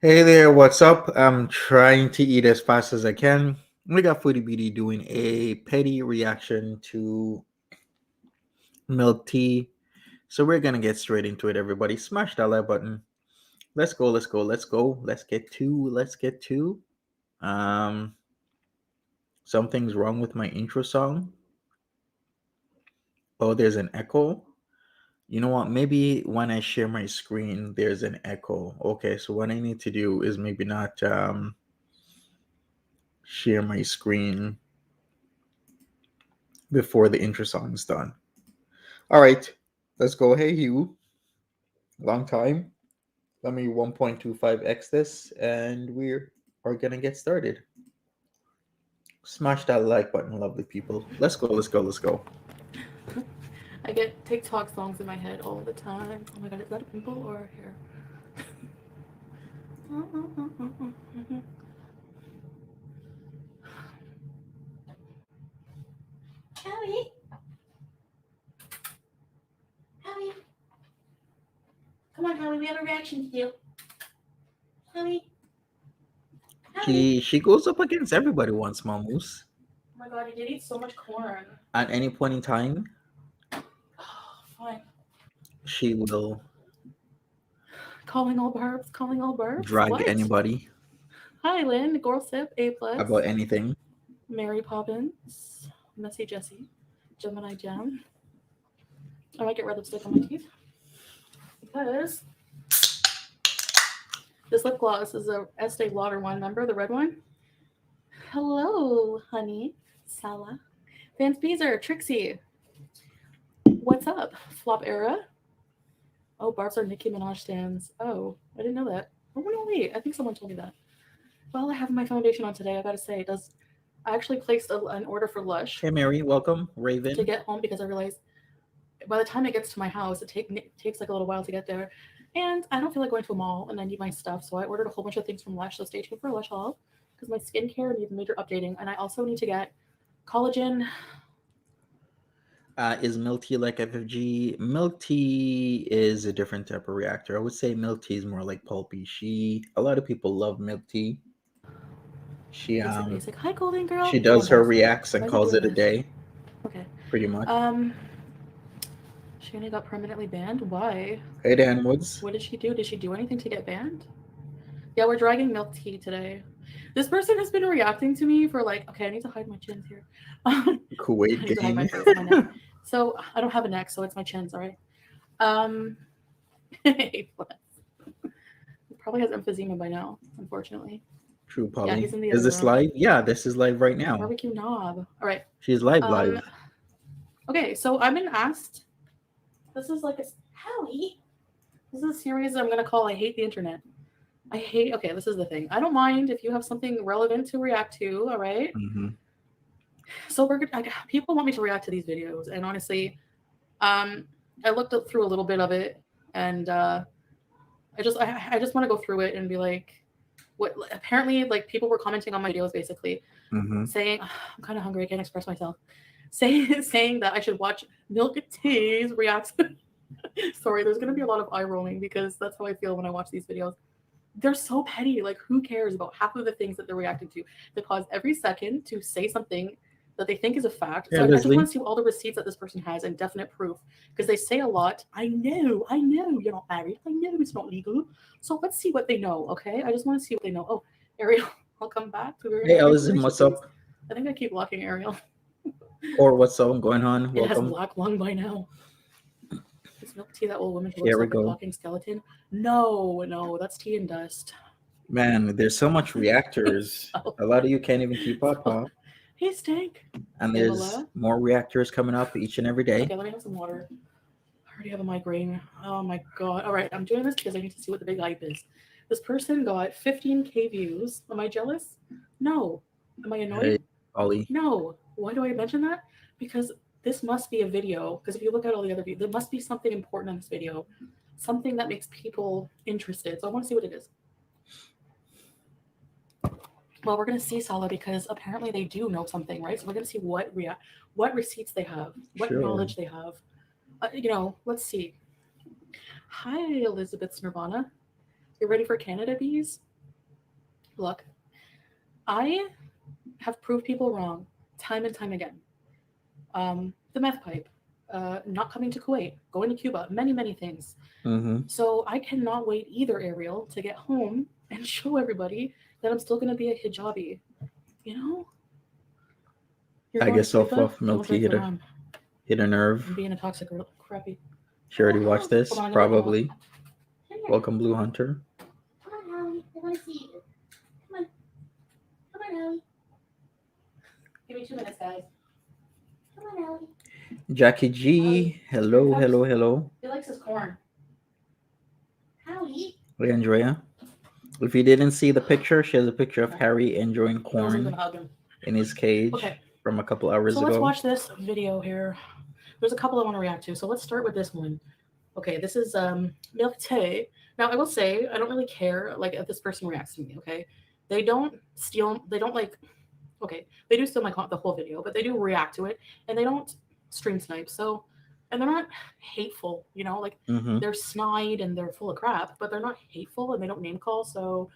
Hey there, what's up? I'm trying to eat as fast as I can. We got Foodie doing a petty reaction to milk tea. So we're gonna get straight into it, everybody. Smash that like button. Let's go, let's go, let's go. Let's get to. Um Something's wrong with my intro song. Oh, there's an echo. You know what? Maybe when I share my screen, there's an echo. Okay, so what I need to do is maybe not share my screen before the intro song is done. All right, let's go. Hey, Hugh, long time. Let me 1.25x this, and we are gonna get started. Smash that like button, lovely people. Let's go, let's go, let's go. I get TikTok songs in my head all the time. Oh my god, is that a pimple or hair? Howie, Howie, come on, Howie, we have a reaction to do. Howie, Howie. She goes up against everybody once, Moose. Oh my god, you did eat so much corn. At any point in time, Oh, fine. she will Calling all barbs, calling all barbs. drag What? anybody Hi, Lynn, Girl Sip, A+. about anything. Mary Poppins, Messy Jessie, Gemini Jam. I might get red lipstick on my teeth because this lip gloss is a Estee Lauder one. Remember the red one? Hello, honey. Sala. Vance Beezer, Trixie. What's up? Flop era. Oh, barbs are Nicki Minaj stands. Oh, I didn't know that. Oh no, wait. I think someone told me that. Well, I have my foundation on today. I gotta say, I actually placed an order for Lush Hey, Mary, welcome. to Raven. get home because I realized by the time it gets to my house, it takes like a little while to get there. And I don't feel like going to a mall and I need my stuff. So I ordered a whole bunch of things from Lush. So stay tuned for Lush haul because my skincare needs major updating. And I also need to get collagen. Is milk tea like FFG? Milk tea is a different type of reactor. I would say milk tea is more like pulpy. A lot of people love milk tea. She Basic, um basic. Hi, Golden Girl. she Oh, does her embarrassing. reacts and Why is it calls doing it a this? day, Okay. pretty much. Shayna got permanently banned. Why? Hey, Dan Woods. What did she do? Did she do anything to get banned? Yeah, we're dragging milk tea today. This person has been reacting to me for like, okay, I need to hide my chins here. I Kuwait need to hide my gang. face and my neck. So I don't have a neck, so it's my chins, all right? A plus. He probably has emphysema by now, unfortunately. True, Yeah, Polly. he's in the Is other this room. live? Yeah, this is live right now. Barbecue knob. All right. She's live, Um, live. okay, so I've been asked. This is like a Howie. This is a series I'm gonna call "I Hate the Internet." I hate. Okay, this is the thing. I don't mind if you have something relevant to react to. All right. Hmm. So people want me to react to these videos, and honestly, um, I looked up through a little bit of it, and I just want to go through it and be like, what? Apparently, like people were commenting on my videos, basically Hmm. saying, I'm kind of hungry. I can't express myself. Saying that I should watch Milk Tea's react. Sorry, there's gonna be a lot of eye rolling because that's how I feel when I watch these videos. They're so petty. Like, who cares about half of the things that they're reacting to? They pause every second to say something that they think is a fact. Yeah, So I just Leslie. want to see all the receipts that this person has and definite proof because they say a lot. I know you're not married. I know it's not legal. So let's see what they know, okay? I just want to see what they know. Oh, Ariel, I'll come back. We're gonna Hey, have Ellison, information, what's please. up? I think I keep blocking Ariel. Or what's up going on? It has Welcome. black lung by now. Is milk tea that old woman who Here looks we like a go. talking skeleton? No, that's tea and dust. Man, there's so much reactors. So, A lot of you can't even keep up, so huh? hey, Stank. And there's Pamela. more reactors coming up each and every day. Okay, let me have some water. I already have a migraine. Oh my god. All right, I'm doing this because I need to see what the big hype is. This person got 15K views. Am I jealous? No. Am I Hey, annoyed? Ollie. No. Why do I mention that? Because this must be a video. Because if you look at all the other videos, there must be something important in this video. Something that makes people interested. So I want to see what it is. Well, we're gonna see Sala because apparently they do know something, right? So we're gonna see what receipts they have, what Sure. knowledge they have. Let's see. Hi, Elizabeth's Nirvana. You ready for Canada bees? Look, I have proved people wrong time and time again. The meth pipe, not coming to Kuwait, going to Cuba, many, many things. Mm-hmm. So I cannot wait either, Ariel, to get home and show everybody that I'm still going to be a hijabi. You know? You're I going to guess off Cuba? of Don't Milky drink the rum. hit a nerve. I'm being a toxic girl. Crappy. She already watched this, Hold on, probably. Come here. Welcome, Blue Hunter. Come on, Allie. I want to see you. Come on. Come on, Allie. Give me 2 minutes, guys. Come on, Allie. Jackie G. Hello, hello, hello. He likes his corn. Allie. Hey, Andrea. If you didn't see the picture, she has a picture of Harry enjoying I wasn't corn going to hug him. in his cage Okay. from a couple hours So ago. let's watch this video here. There's a couple I want to react to. So let's start with this one. Okay, this is milk tea. Now I will say I don't really care like if this person reacts to me. Okay, they don't steal. They don't like. Okay, they do steal the whole video, but they do react to it, and they don't stream snipe. So, and they're not hateful. You know, like Mm-hmm. they're snide and they're full of crap, but they're not hateful and they don't name call. So,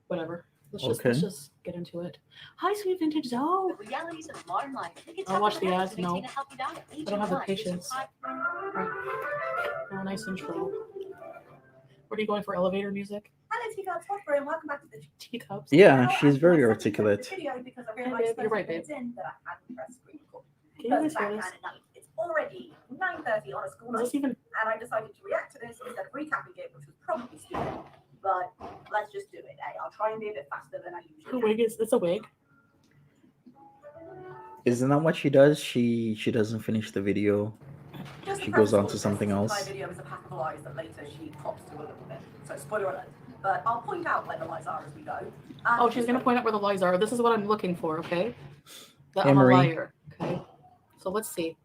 whatever. Let's just get into it. Hi, sweet vintage Zoe. The realities of modern life. I'll watch the ads. No, I don't have the patience. Oh, nice intro. What are you going for? Elevator music? Hello, Teacups. Hotbury, and welcome back to the Teacups. Yeah, she's very articulate. video because I Hey, realized babe, you're right, babe. in that I hadn't pressed screen record. Can you guys Back hear down this? at night. It's already 9:30 on a school Is night, this even? and I decided to react to this instead of recapping it, which was probably stupid. But let's just do it. I'll try and be a bit faster than I Her usually wig is. It's a wig. Isn't that what she does? She doesn't finish the video. Just She to goes preface on all to this, something this else. entire video is a pack of lies that later she pops to a little bit. So spoiler alert. But I'll point out where the lies are as we go. Oh, she's gonna point out where the lies are. This is what I'm looking for. Okay. That Hey, I'm a Marie. liar. Okay. So let's see.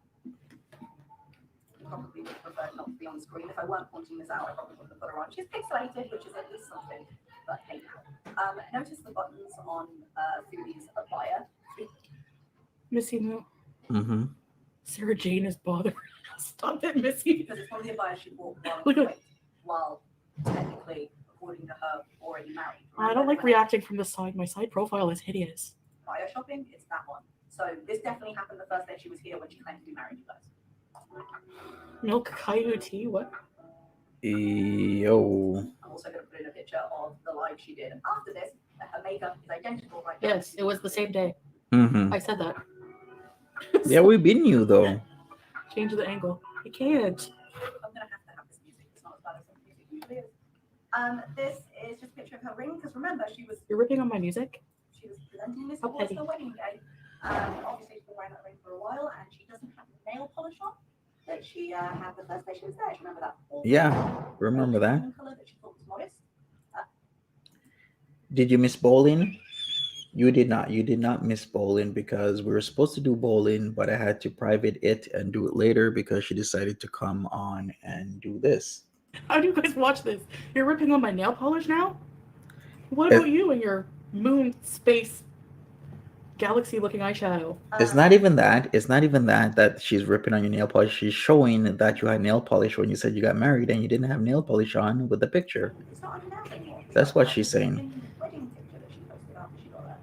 Probably would prefer not to be on screen. If I weren't pointing this out, I probably wouldn't have put her on. She's pixelated, which is at least something. But hey now. Notice the buttons on Foodie's Abaya. Missy Moo. Mm-hmm. Sarah Jane is bothering. Stop it, Missy. Because it's one of the Abaya she bought Look at- while technically, according to her, already married. I don't like reacting from the side. My side profile is hideous. Abaya shopping, it's that one. So this definitely happened the first day she was here when she claimed to be married, you guys. Milk Caillou tea. What? Yo. I'm also going to put in a picture of the live she did after this. Her makeup is identical right now. Yes, it was the same day. Mm-hmm. I said that. Yeah, we've been you though. Change the angle. I can't. I'm going to have this music. It's not as bad as the music usually is. This is just a picture of her ring because remember she was You're ripping on my music. presenting this How towards petty. her wedding day. Obviously she's been wearing that ring for a while and she doesn't have nail polish on that she had the first day she was there. Do you remember that? Yeah, remember that. Color that she thought was modest. Did you miss bowling? You did not. You did not miss bowling because we were supposed to do bowling, but I had to private it and do it later because she decided to come on and do this. How do you guys watch this? You're ripping on my nail polish now? What about you and your moon space galaxy looking eyeshadow? It's not even that. It's not even that she's ripping on your nail polish. She's showing that you had nail polish when you said you got married and you didn't have nail polish on with the picture. It's not on nail anymore. That's what she's saying. Wedding picture that she posted after she got there.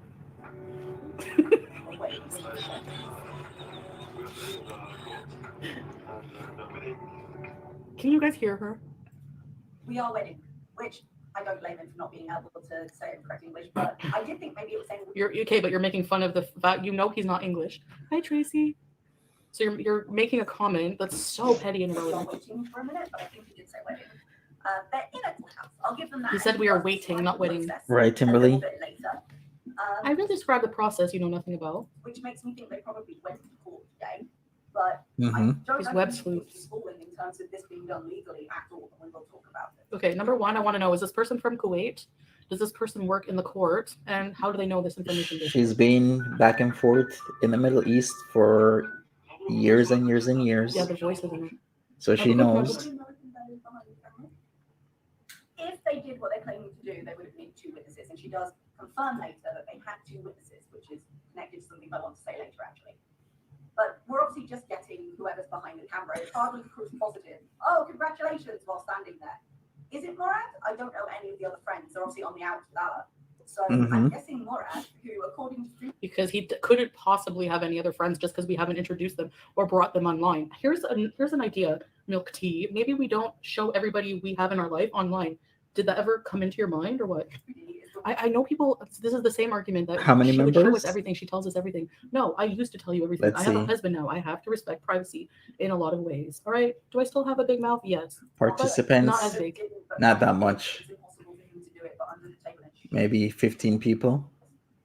Can you guys hear her? We are wedding, which I don't blame him for not being able to say it in correct English, but I did think maybe it was saying You're okay, but you're making fun of the fact you know he's not English. Hi, Tracy. So you're making a comment that's so petty and we are irrelevant. waiting for a minute, but I think he did say wedding. They're in a house. I'll give them that. He said we are waiting, not wedding. Right, Timberly? A little bit later. I will describe the process you know nothing about. Which makes me think they probably went to court today, but Mm-hmm. I don't His know web if sleuth. he's falling in terms of this being done legally at all, and we'll talk about it. Okay, number one, I want to know, is this person from Kuwait? Does this person work in the court? And how do they know this information? She's been back and forth in the Middle East for years and years and years. Yeah, the voice isn't it? So she knows. If they did what they're claiming to do, they would have needed 2 witnesses, and she does confirm later that they had 2 witnesses, which is connected to something I want to say later, actually. But we're obviously just getting whoever's behind the camera. It's hardly proof positive. Oh, congratulations, while standing there. Is it Morad? I don't know any of the other friends. They're obviously on the outs with Allah. So I'm guessing Morad, who according to because he couldn't possibly have any other friends just because we haven't introduced them or brought them online. Here's an idea, Milk Tea. Maybe we don't show everybody we have in our life online. Did that ever come into your mind or what? I know people. This is the same argument that How many she would show members? us everything. She tells us everything. No, I used to tell you everything. Let's I have a see. husband now. I have to respect privacy in a lot of ways. All right. Do I still have a big mouth? Yes. Participants? Not as big. Not that much. It's impossible for him to do it, but under the table. Maybe 15 people.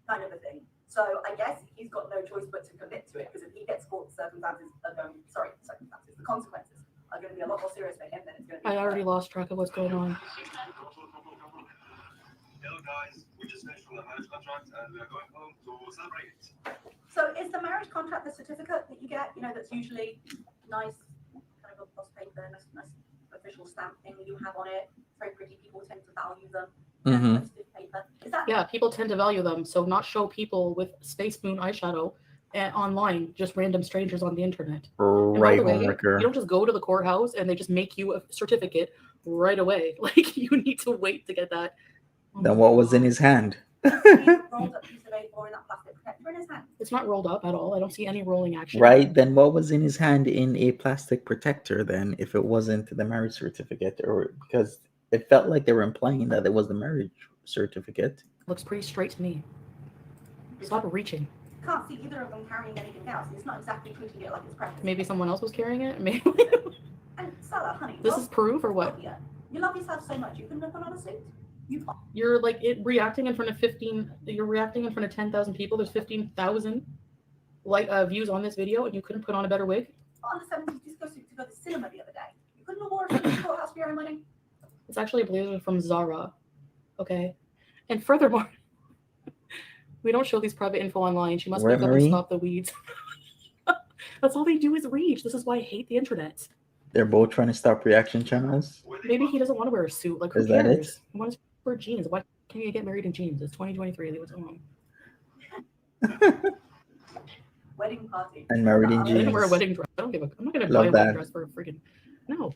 Kind of a thing. So I guess he's got no choice but to commit to it, because if he gets caught, the consequences are going to be a lot more serious for him than it's going to be. I already lost track of what's going on. Hello guys, we just finished from the marriage contract and we are going home to celebrate it. So is the marriage contract the certificate that you get, that's usually nice, kind of a post paper, nice official stamp thing that you have on it? Very pretty, people tend to value them. Posted paper. Is that? Yeah, people tend to value them. So not show people with Space Moon eyeshadow online, just random strangers on the internet. And by Right, the way, homewrecker. you don't just go to the courthouse and they just make you a certificate right away. Like you need to wait to get that. Then what was in his hand? Rolled up piece of A4 in that plastic protector in his hand. It's not rolled up at all. I don't see any rolling action. Right, then what was in his hand in a plastic protector then, if it wasn't the marriage certificate? Or because it felt like they were implying that it was the marriage certificate. Looks pretty straight to me. Stop reaching. Can't see either of them carrying anything else. It's not exactly treating it like it's practice. Maybe someone else was carrying it. Maybe. And Salah, honey. This is proof or what? You love yourself so much. You couldn't have put on a suit. You're like reacting in front of 15. You're reacting in front of 10,000 people. There's 15,000 views on this video, and you couldn't put on a better wig. On the 70s disco suit to go to the cinema the other day. You couldn't have worn it to the courthouse for your own wedding. It's actually a blazer from Zara. Okay. And furthermore, we don't show these private info online. She must wake up and stop the weeds. That's all they do is reach. This is why I hate the internet. They're both trying to stop reaction channels. Maybe he doesn't want to wear a suit. Like, who Is that cares? it? He wants to wear jeans. Why can't you get married in jeans? It's 2023. Leave it alone. Wedding party. And married in I didn't wear a jeans. wedding dress. I'm not going to Love buy a that. wedding dress for a freaking... No.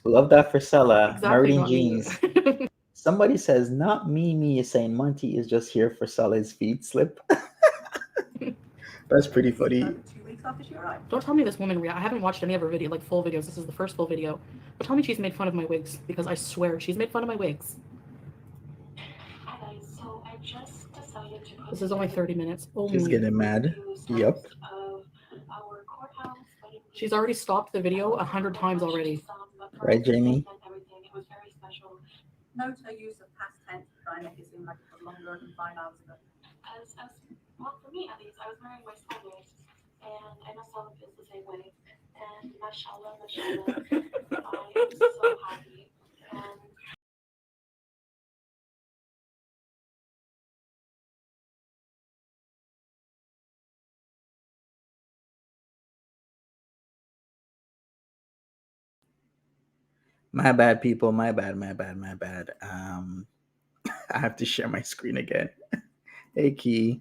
Love that for Sella. Exactly Married in not me. jeans. Somebody says, not me. Me is saying Monty is just here for Salah's feet slip. That's pretty funny. 2 weeks after she arrived. Don't tell me this woman... I haven't watched any of her video, like full videos. This is the first full video. But tell me she's made fun of my wigs, because I swear she's made fun of my wigs. Hi guys, so I just decided to This is only 30 minutes. Oh, She's getting mad. Yep. She's already stopped the video 100 times already. Right, Jamie? It was very special. Note her use of past tense to try and make it seem like it was longer than 5 hours ago. Well, for me at least, I was wearing my soulmates, and I know Salah feels the same way. And mashallah, I am so happy. And My bad, people. My bad. I have to share my screen again. Hey, Key.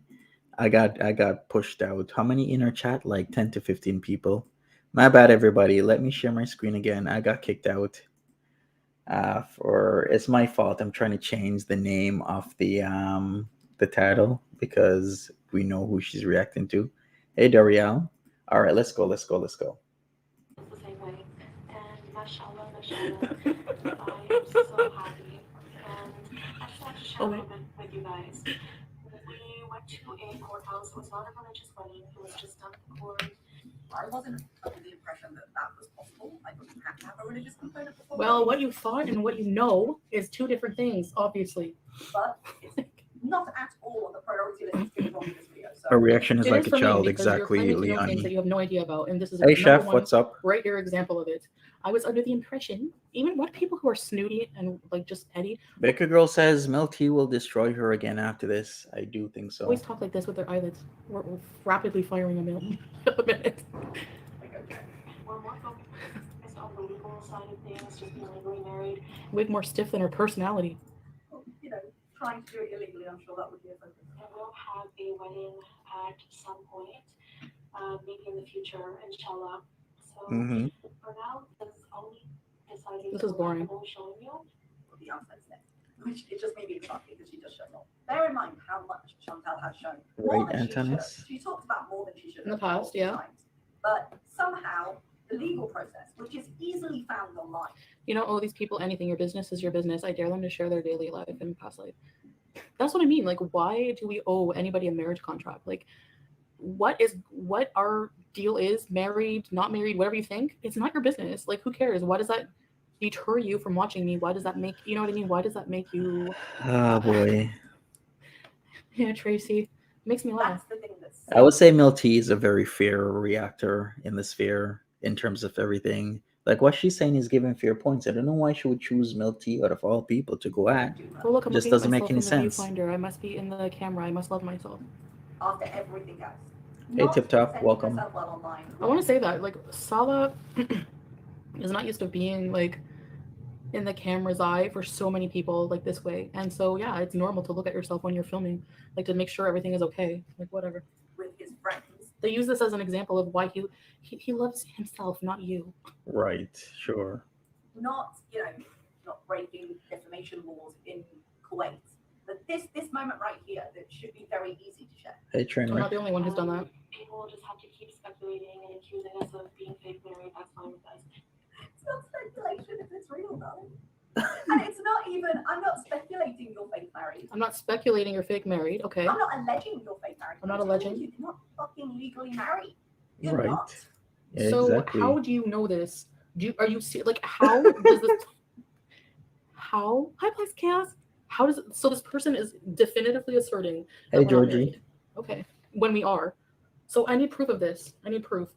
I got pushed out. How many in our chat? Like 10 to 15 people. My bad, everybody. Let me share my screen again. I got kicked out. It's my fault. I'm trying to change the name of the title because we know who she's reacting to. Hey, Dariel. All right, let's go. the same way. And mashallah, I am so happy. And I just want to share a little bit with you guys. We went to a courthouse. It was not a religious wedding. It was just done in court. I wasn't under the impression that was possible. I wouldn't have to have a religious component before. Well, what you thought and what you know is two different things, obviously. But it's not at all on the priority list to wrong with this video. So Her reaction is It like is for a me child, because you're exactly, claiming to know things that Leonie. you have no idea about, and this is Hey, number Chef, one what's up? right here example of it. I was under the impression, even what people who are snooty and like just petty Baker Girl says Milk Tea will destroy her again after this. I do think so. always talk like this with their eyelids. We're rapidly firing a minute. We're more focused on the legal side of things, just being legally married. Wig more stiff than her personality. trying to do it illegally, I'm sure that would be a focus. And we'll have a wedding at some point, maybe in the future, inshallah. So for now, this is only deciding. This is boring. Showing you. The outside's there. which it just made me chuckle because she just shut up. Bear in mind how much Chantal has shown. Right, More than she should. Antonis? She talked about more than she should In the have past, multiple yeah. times. But somehow the legal process, which is easily found online. You don't owe these people anything. Your business is your business. I dare them to share their daily life and past life. That's what I mean. Like, why do we owe anybody a marriage contract? Like, what our deal is, married, not married, whatever you think, it's not your business. Like, who cares? Why does that deter you from watching me? Why does that make, you know what I mean? Why does that make you, Oh boy. yeah, Tracy, it makes me laugh. That's the thing that's I would say Milk Tea is a very fair reactor in the sphere in terms of everything. Like what she's saying is giving fair points. I don't know why she would choose Milk Tea out of all people to go at. Well, look, I'm Just looking doesn't at make myself any in the sense. viewfinder. I must be in the camera. I must love myself. after everything else. Hey, Tip Top, presenting welcome. herself well online. I want to say that, like, Sala is not used to being, like, in the camera's eye for so many people, like, this way. And so, yeah, it's normal to look at yourself when you're filming, like, to make sure everything is okay. Like, whatever. With his friends. They use this as an example of why he loves himself, not you. Right, sure. Not, not breaking defamation laws in Kuwait. But this moment right here, that should be very easy to share. Hey, I'm trainer. not the only one who's done that. People just have to keep speculating and accusing us of being fake married. That's fine with us. It's not speculation if it's real, darling. And it's not even, I'm not speculating you're fake married. I'm not speculating you're fake married, okay? I'm not alleging you're fake married. I'm not telling alleging. you you're not fucking legally married. You're Right. not. Yeah, So exactly. how do you know this? Like, how does this, how, hi, Plex Chaos. How does, so this person is definitively asserting that Hey, we're not Georgie. married. Okay, when we are. So I need proof of this. I need proof.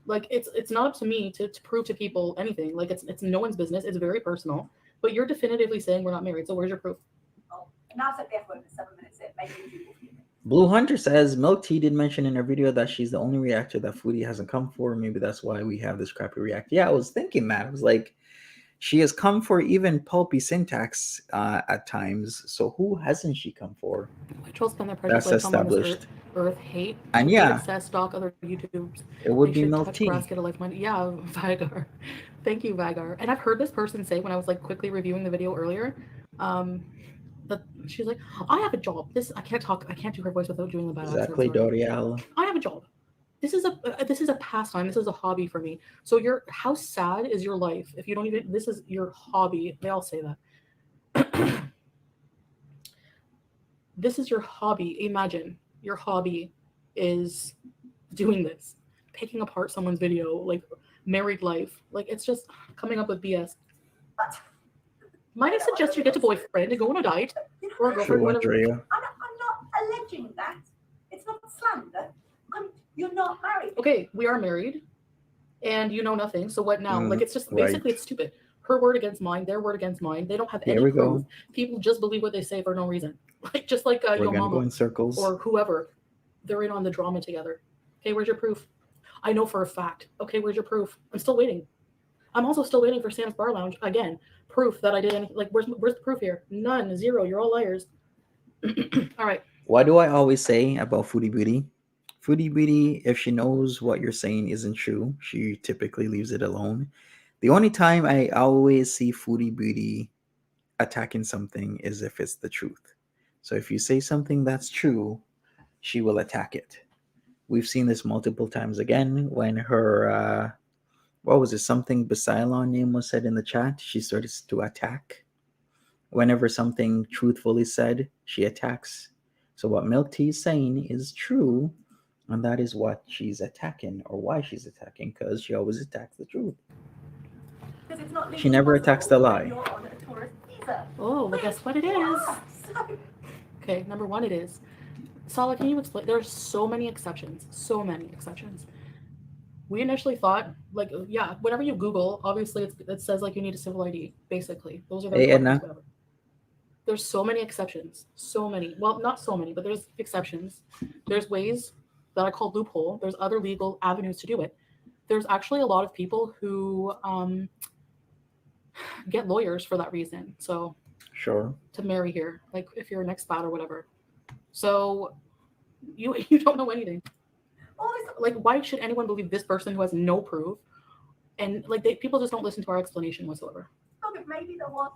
Like, it's not up to me to prove to people anything. Like, it's no one's business. It's very personal. But you're definitively saying we're not married. So where's your proof? Oh, now I've said the F word for 7 minutes in. Maybe you will feel it. Blue Hunter says Milk Tea did mention in her video that she's the only reactor that Foodie hasn't come for. Maybe that's why we have this crappy react. Yeah, I was thinking that. I was like, she has come for even pulpy syntax at times. So who hasn't she come for? White trolls spend their precious That's lifetime on this established. earth hate. And Hate, yeah, obsess, stalk other YouTubes. it would They be should Milk touch Tea. grass, get a life mind. Yeah, Vagar. Thank you, Vagar. And I've heard this person say when I was like quickly reviewing the video earlier, that she's like, I have a job. I can't do her voice without doing the bad accent. Exactly, sorry. Dorial. I have a job. This is a pastime. This is a hobby for me. So how sad is your life if you don't even, this is your hobby. They all say that. This is your hobby. Imagine your hobby is doing this, picking apart someone's video, like married life. Like, it's just coming up with BS. But Might I suggest you get a boyfriend and go on a diet or a girlfriend, True, whatever. Andrea. I'm not alleging that. It's not slander. You're not married. Okay, we are married, and you know nothing. So what now? Like, it's just basically right. it's stupid. Her word against mine, their word against mine. They don't have Here any we proof. go. People just believe what they say for no reason. Like, just like We're your gonna go mama in circles. or whoever. They're in on the drama together. Okay, where's your proof? I know for a fact. Okay, where's your proof? I'm still waiting. I'm also still waiting for Sam's Bar Lounge again. Proof that I did anything. Like, where's the proof here? None. Zero. You're all liars. All right. What do I always say about Foodie Beauty? Foodie Beauty, if she knows what you're saying isn't true, she typically leaves it alone. The only time I always see Foodie Beauty attacking something is if it's the truth. So if you say something that's true, she will attack it. We've seen this multiple times again when her, what was it, something Basilon name was said in the chat, she started to attack. Whenever something truthful is said, she attacks. So what Milk Tea is saying is true, and that is what she's attacking, or why she's attacking, because she always attacks the truth. Because it's not She never attacks the when lie. You're on a tourist visa. Oh, well, guess what it is? Yeah, so Okay, number one, it is. Sala, can you explain? There's so many exceptions. So many exceptions. We initially thought, like, yeah, whenever you Google, obviously it says, like, you need a civil ID, basically. Those are the Hey, requirements, Edna. whatever. There's so many exceptions. So many. Well, not so many, but there's exceptions. There's ways that I call loophole. There's other legal avenues to do it. There's actually a lot of people who get lawyers for that reason. So Sure. to marry here, like if you're an expat or whatever. So you don't know anything. all this, Like, why should anyone believe this person who has no proof? And like, people just don't listen to our explanation whatsoever. look, maybe there was.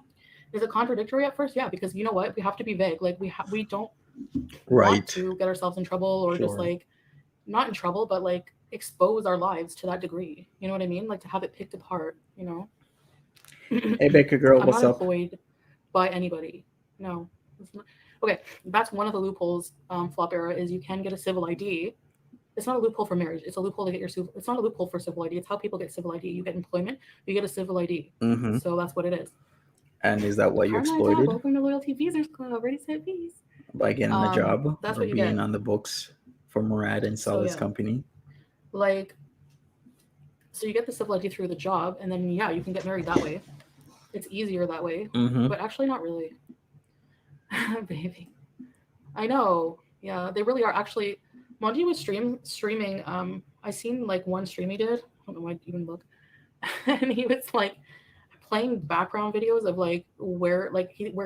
Is it contradictory at first? Yeah, because you know what? We have to be vague. Like we don't want Right. to get ourselves in trouble or just Sure. like not in trouble, but like expose our lives to that degree. You know what I mean? Like to have it picked apart. You know. Hey, Becca girl, I'm what's not up? employed by anybody. No. It's not- Okay, that's one of the loopholes. Flop era is you can get a civil ID. It's not a loophole for marriage. It's a loophole to get your civil. It's not a loophole for civil ID. It's how people get civil ID. You get employment, you get a civil ID. Mm-hmm. So that's what it is. And is that what you Part of my job, exploited open the loyalty visas club, ready set fees. by getting a job That's or what you being get. on the books for Murad and So Salah's yeah, company? like, so you get the civil ID through the job, and then yeah, you can get married that way. It's easier that way, Mm-hmm. but actually not really. Baby, I know. Yeah, they really are. Actually, Monty was streaming. I seen like one stream he did. I don't know why I even look, and he was like playing background videos of like where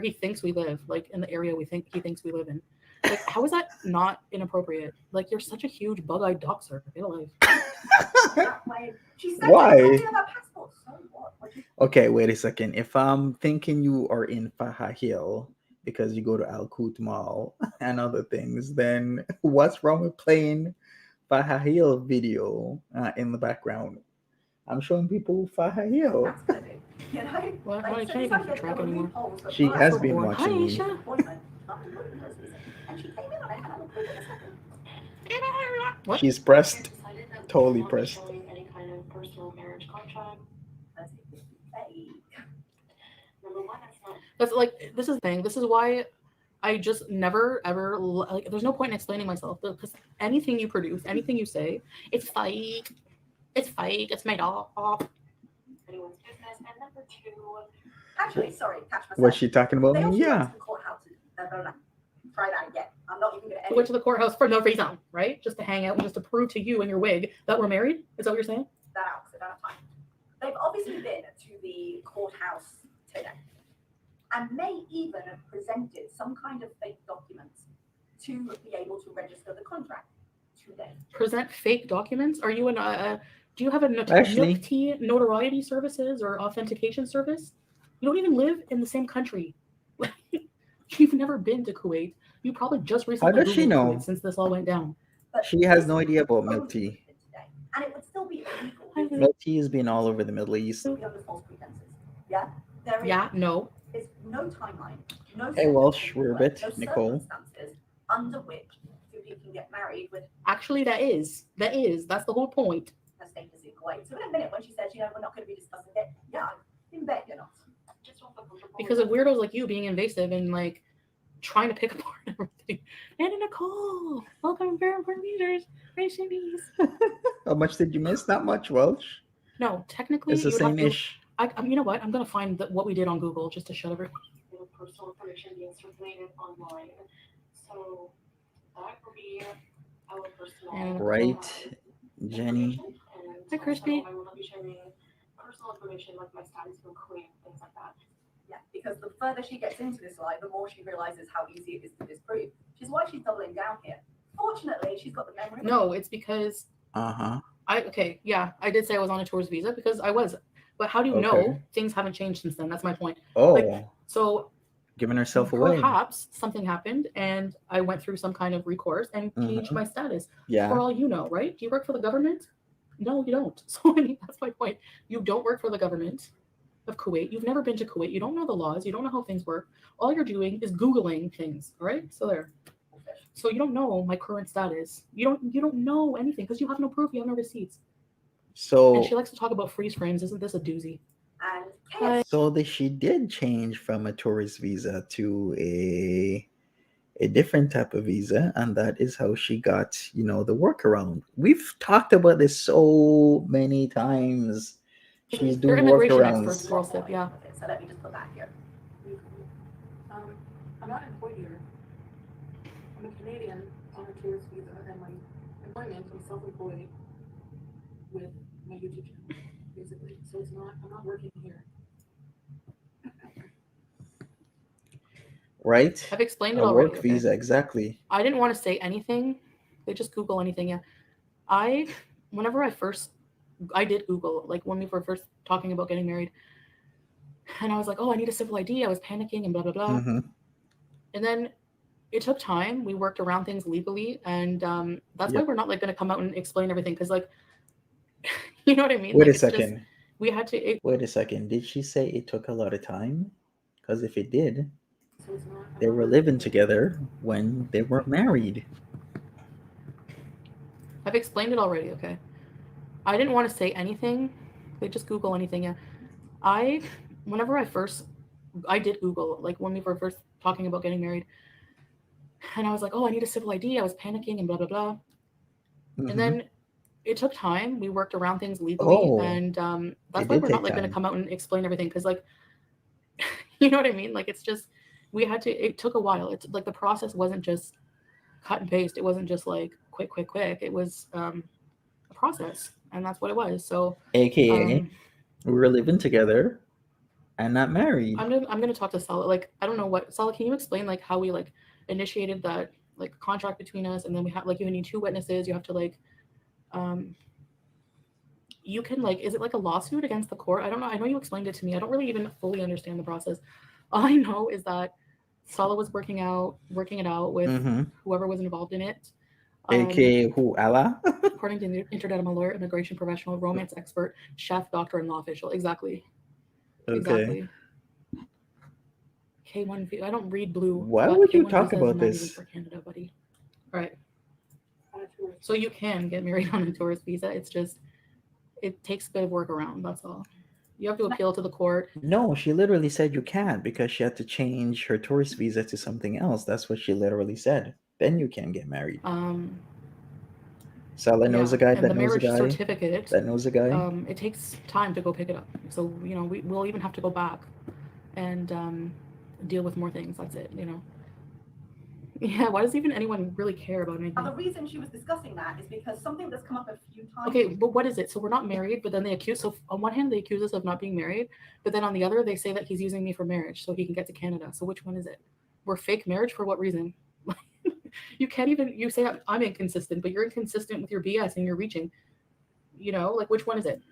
he thinks we live, like in the area he thinks we live in. Like, how is that not inappropriate? Like, you're such a huge bug-eyed doxer. Get a life. That way. She said Why? she had a copy of her passport. So what? Okay, wait a second. If I'm thinking you are in Faha Hill because you go to Al Qut Mall and other things, then what's wrong with playing Faha Hill video in the background? I'm showing people Faha Hill. That's gonna do. You know? Well, I Like, can't so even decided keep track there were anymore. loopholes that She were has So been bored. watching Hi, me. Aisha. appointment, not employment process. And she came in on it and I'm approved in a second. What? She's pressed, Decided that we totally won't be pressed. showing any kind of personal marriage contract. That's it. Hey. Number one, that's not That's like, this is the thing. This is why I just never ever like. There's no point in explaining myself because anything you produce, anything you say, it's fake. It's fake. It's made off. anyone's business. And number two, Actually, sorry, catch myself. Was she talking about They me? also Yeah. went to the courthouse. Try that again. I'm not even going to We went to the courthouse for no reason, right? Just to hang out and just to prove to you and your wig that we're married. Is that what you're saying? that out because I don't have time. They've obviously been to the courthouse today and may even have presented some kind of fake documents to be able to register the contract today. Present fake documents? Are you do you have a Actually- NFT notoriety services or authentication service? You don't even live in the same country. You've never been to Kuwait. You probably just recently does she Googled know? Kuwait since this all went down. But She has this no idea about only milk tea. would have been today, and it would still be illegal. I It would Milk tea has been all over the Middle East. still be under false pretenses. Yeah? There is Yeah, no. is no timeline, no Hey, set of Welsh, paperwork, Ribbit, no Nicole. circumstances under which Foodie can get married with Actually, that's the whole point. her status in Kuwait. So in a minute, when she says, you know, we're not going to be discussing it, yeah, in bet you're not. just don't feel comfortable. Because of weirdos like you being invasive and like trying to pick apart everything. And Nicole, welcome, very important users. Racing bees. How much did you miss? Not much, Welsh. No, technically, It's the you would have same to. ish. You know what? I'm gonna find what we did on Google just to shut everyone. Personal information being circulated online. So that will be our personal And- Right, Jenny. information, and Hi, Crispy. I will not be sharing personal information like my status from Kuwait, things like that. Yeah, because the further she gets into this lie, the more she realizes how easy it is to disprove. Which is why she's doubling down here. Fortunately, she's got the memory. No, it's because Uh-huh. I did say I was on a tourist visa because I was. But how do you know Okay. things haven't changed since then? That's my point. Oh, So giving herself away. perhaps something happened and I went through some kind of recourse and changed Mhm. my status. Yeah. For all you know, right? Do you work for the government? No, you don't. So I mean, that's my point. You don't work for the government of Kuwait. You've never been to Kuwait. You don't know the laws. You don't know how things work. All you're doing is Googling things. All right. So there. So you don't know my current status. You don't know anything because you have no proof. You have no receipts. And she So, likes to talk about freeze frames. Isn't this a doozy? And Hi. so that she did change from a tourist visa to a different type of visa, and that is how she got, the workaround. We've talked about this so many times. She's They're doing immigration workarounds. experts. Girl sip, yeah. Okay, so let me just put that here. I'm not employed here. I'm a Canadian on a tourist visa, and my employment, I'm self-employed with my YouTube channel, basically. So I'm not working here. Right? I've explained it A already. work okay? visa, exactly. I didn't want to say anything. They just Google anything. Yeah. Whenever I did Google, like when we were first talking about getting married, And I was like, oh, I need a civil ID. I was panicking and blah, blah, blah. Mm-hmm. And then it took time. We worked around things legally. And that's why Yep. we're not like going to come out and explain everything. Because like, you know what I mean? Wait Like, a it's just, second. we had to, Wait a second. Did she say it took a lot of time? Because if it did, So it's not they were living together when they were married. I've explained it already. Okay. I didn't want to say anything. Like, just Google anything. Yeah. Whenever I did Google, like when we were first talking about getting married, and I was like, oh, I need a civil ID. I was panicking and blah, blah, blah. Mhm. And then it took time. We worked around things legally. Oh, And that's it why did we're take not like going to time. come out and explain everything. Because like, you know what I mean? Like, it's just, it took a while. It's like the process wasn't just cut and paste. It wasn't just like quick. It was a process. And that's what it was. So AKA, um, we were living together and not married. I'm gonna talk to Sala. Like, I don't know what Sala. Can you explain like how we like initiated that like contract between us, and then we have like you need 2 witnesses. You have to like, you can like, is it like a lawsuit against the court? I don't know. I know you explained it to me. I don't really even fully understand the process. All I know is that Sala was working it out with Mm-hmm. whoever was involved in it. AKA who? Allah? According to the internet, I'm a lawyer, immigration professional, romance expert, chef, doctor, and law official. Exactly. Okay. Exactly. K1 visa. I don't read blue. Why but would you K1 talk visa is about not even this? for Canada, buddy. All right. So you can get married on a tourist visa. It's just it takes a bit of work around. That's all. You have to appeal to the court. No, she literally said you can't because she had to change her tourist visa to something else. That's what she literally said. Then you can get married. Sala knows a guy and that the knows a marriage guy certificate. that knows a guy. It takes time to go pick it up. So we'll even have to go back and deal with more things. That's it. Yeah, why does even anyone really care about anything? And the reason she was discussing that is because something that's come up a few times. Okay, but what is it? So we're not married, but then they accuse. So on one hand, they accuse us of not being married, but then on the other, they say that he's using me for marriage so he can get to Canada. So which one is it? We're fake marriage for what reason? You can't even. You say I'm inconsistent, but you're inconsistent with your BS and you're reaching. Like which one is it?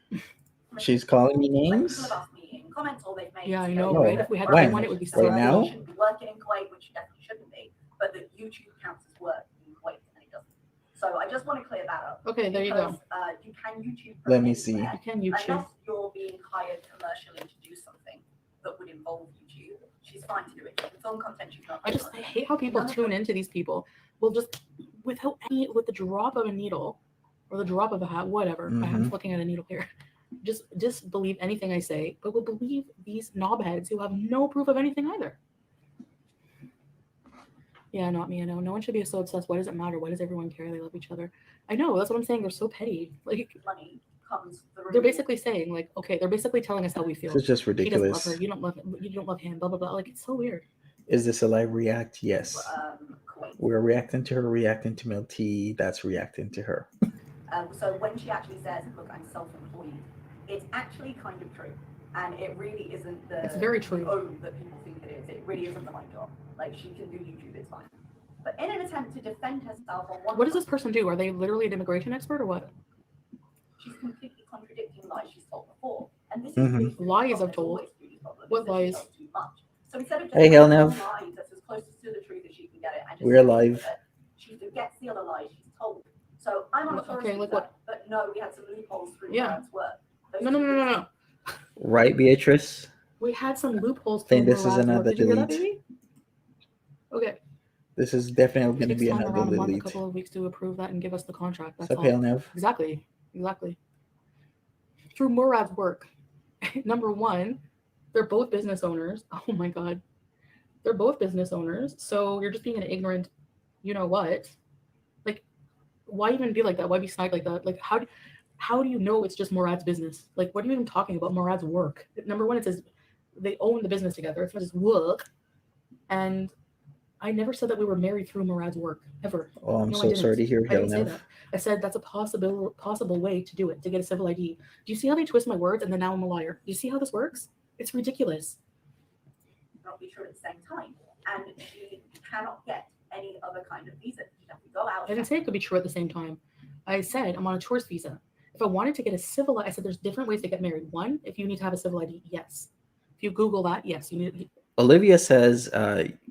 She's calling me When names. people have asked me in comments or they've made. Yeah, I know, No. right? If we had When? K1, it would be so Right cool. now? She shouldn't be working in Kuwait, which she definitely shouldn't be. But the YouTube counts as work in Kuwait, and it doesn't. So I just want to clear that up. Okay, there you go. Because, you can YouTube. Let me see. You can YouTube. Unless you're being hired commercially to do something that would involve YouTube, she's fine to do it. She can film content. She's not. I hate how people tune into these people. Well, just with the drop of a needle or the drop of a hat, whatever. I'm looking at a needle here. Just believe anything I say, but will believe these knobheads who have no proof of anything either. Yeah, not me. I know. No one should be so obsessed. Why does it matter? Why does everyone care? They love each other. I know. That's what I'm saying. They're so petty. Like money comes through. They're basically saying, like, okay, they're basically telling us how we feel. This is just He doesn't ridiculous. love her. You don't love him. Blah blah blah. Like it's so weird. Is this a live react? Yes. Kuwait. We're reacting to her, reacting to Milk Tea. That's reacting to her. So when she actually says, "Look, I'm self-employed," it's actually kind of true, and it really isn't the. It's very true. That people think it is. It really isn't the night job. Like she can do YouTube, it's fine. But in an attempt to defend herself on one. What does this person do? Are they literally an immigration expert or what? She's completely contradicting lies she's told before, and this is really Lies I've told. What lies? Too much. So instead of just Hey, Helnev. lies that's as close to the truth as she can get it, and just We're live. She forgets the other lies she's told. So I'm on a tourist Okay, like visa, what? but no, we had some loopholes through Yeah. work. Those No. two Right, Beatrice? We had some loopholes. Think through this is Murad's work. another Did you hear that, delete. baby? Okay. This is definitely going to It be takes time another around a month, a delete. couple of weeks to approve that and give us the contract. That's Sup, all. Helnev? Exactly. Through Murad's work. Number one, they're both business owners. Oh my God. They're both business owners. So you're just being an ignorant, you know what? Like, why even be like that? Why be snide like that? Like, how do you know it's just Murad's business? Like, what are you even talking about? Murad's work. Number one, it says they own the business together. It's not just work. And I never said that we were married through Murad's work, ever. Oh, I'm No, I so didn't. sorry to hear, I didn't say Helnev. that. I said that's a possible way to do it, to get a civil ID. Do you see how they twist my words and then now I'm a liar? Do you see how this works? It's ridiculous. not be true at the same time, and she cannot get any other kind of visa. She'd have to go out. I didn't say it could be true at the same time. I said I'm on a tourist visa. If I wanted to get a civil, I said there's different ways to get married. One, if you need to have a civil ID, yes. If you Google that, yes, you need. Olivia says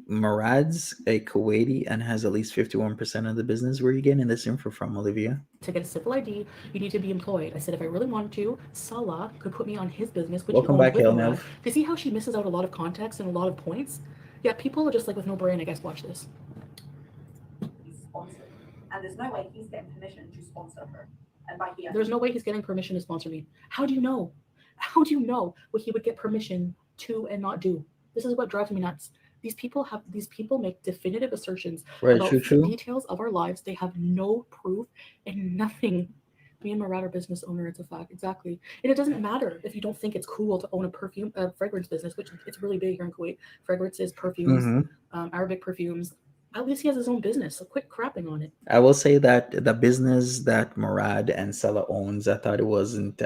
Murad's a Kuwaiti and has at least 51% of the business. Where are you getting this info from, Olivia? To get a civil ID, you need to be employed. I said if I really wanted to, Salah could put me on his business, which Welcome he owns back, with Hail Murad. Nev. To see how she misses out a lot of context and a lot of points. Yeah, people are just like with no brain, I guess. Watch this. He's sponsored, and there's no way he's getting permission to sponsor her. And by he, There's no way he's getting permission to sponsor me. How do you know? How do you know what he would get permission to and not do? This is what drives me nuts. These people make definitive assertions Right, about true. details of our lives. They have no proof and nothing. Me and Murad are business owner. It's a fact, exactly. And it doesn't matter if you don't think it's cool to own a fragrance business, which it's really big here in Kuwait. Fragrances, perfumes, Mm-hmm. Arabic perfumes. At least he has his own business. So quit crapping on it. I will say that the business that Murad and Sella owns, I thought it wasn't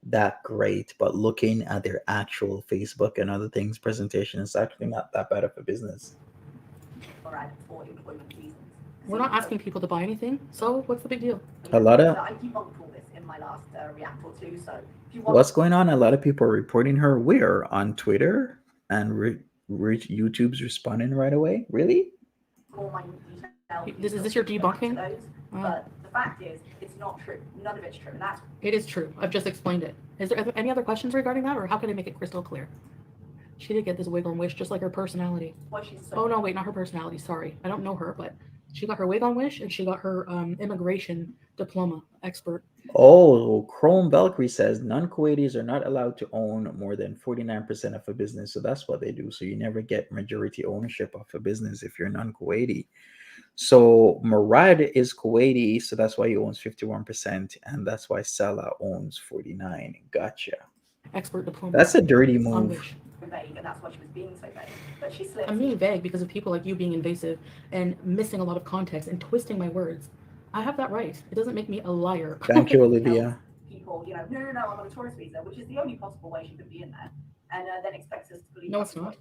that great, but looking at their actual Facebook and other things presentation, it's actually not that bad of a business. for employment reasons. We're not asking people to buy anything, so what's the big deal? A lot of I debunked all this in my last react or two. So if you want, what's going on? A lot of people are reporting her where on Twitter and YouTube's responding right away. Really? more minute detail, Is this your debunking? those, but the fact is, it's not true. None of it's true, and that's It is true. I've just explained it. Is there any other questions regarding that, or how can I make it crystal clear? She did get this wig on Wish, just like her personality. why she's so. Oh no, wait, not her personality. Sorry, I don't know her, but she got her wig on Wish, and she got her immigration diploma expert. Oh, Chrome Valkyrie says non-Kuwaitis are not allowed to own more than 49% of a business. So that's what they do. So you never get majority ownership of a business if you're non-Kuwaiti. So Murad is Kuwaiti, so that's why he owns 51%, and that's why Salah owns 49. Gotcha. Expert diploma. That's a dirty on move. Wish. Vague, and that's why she was being so vague. But she slipped. I'm being vague because of people like you being invasive and missing a lot of context and twisting my words. I have that right. It doesn't make me a liar. Thank you, Olivia. People, no, I'm on a tourist visa, which is the only possible way she could be in there, and then expects us to believe. No, it's not.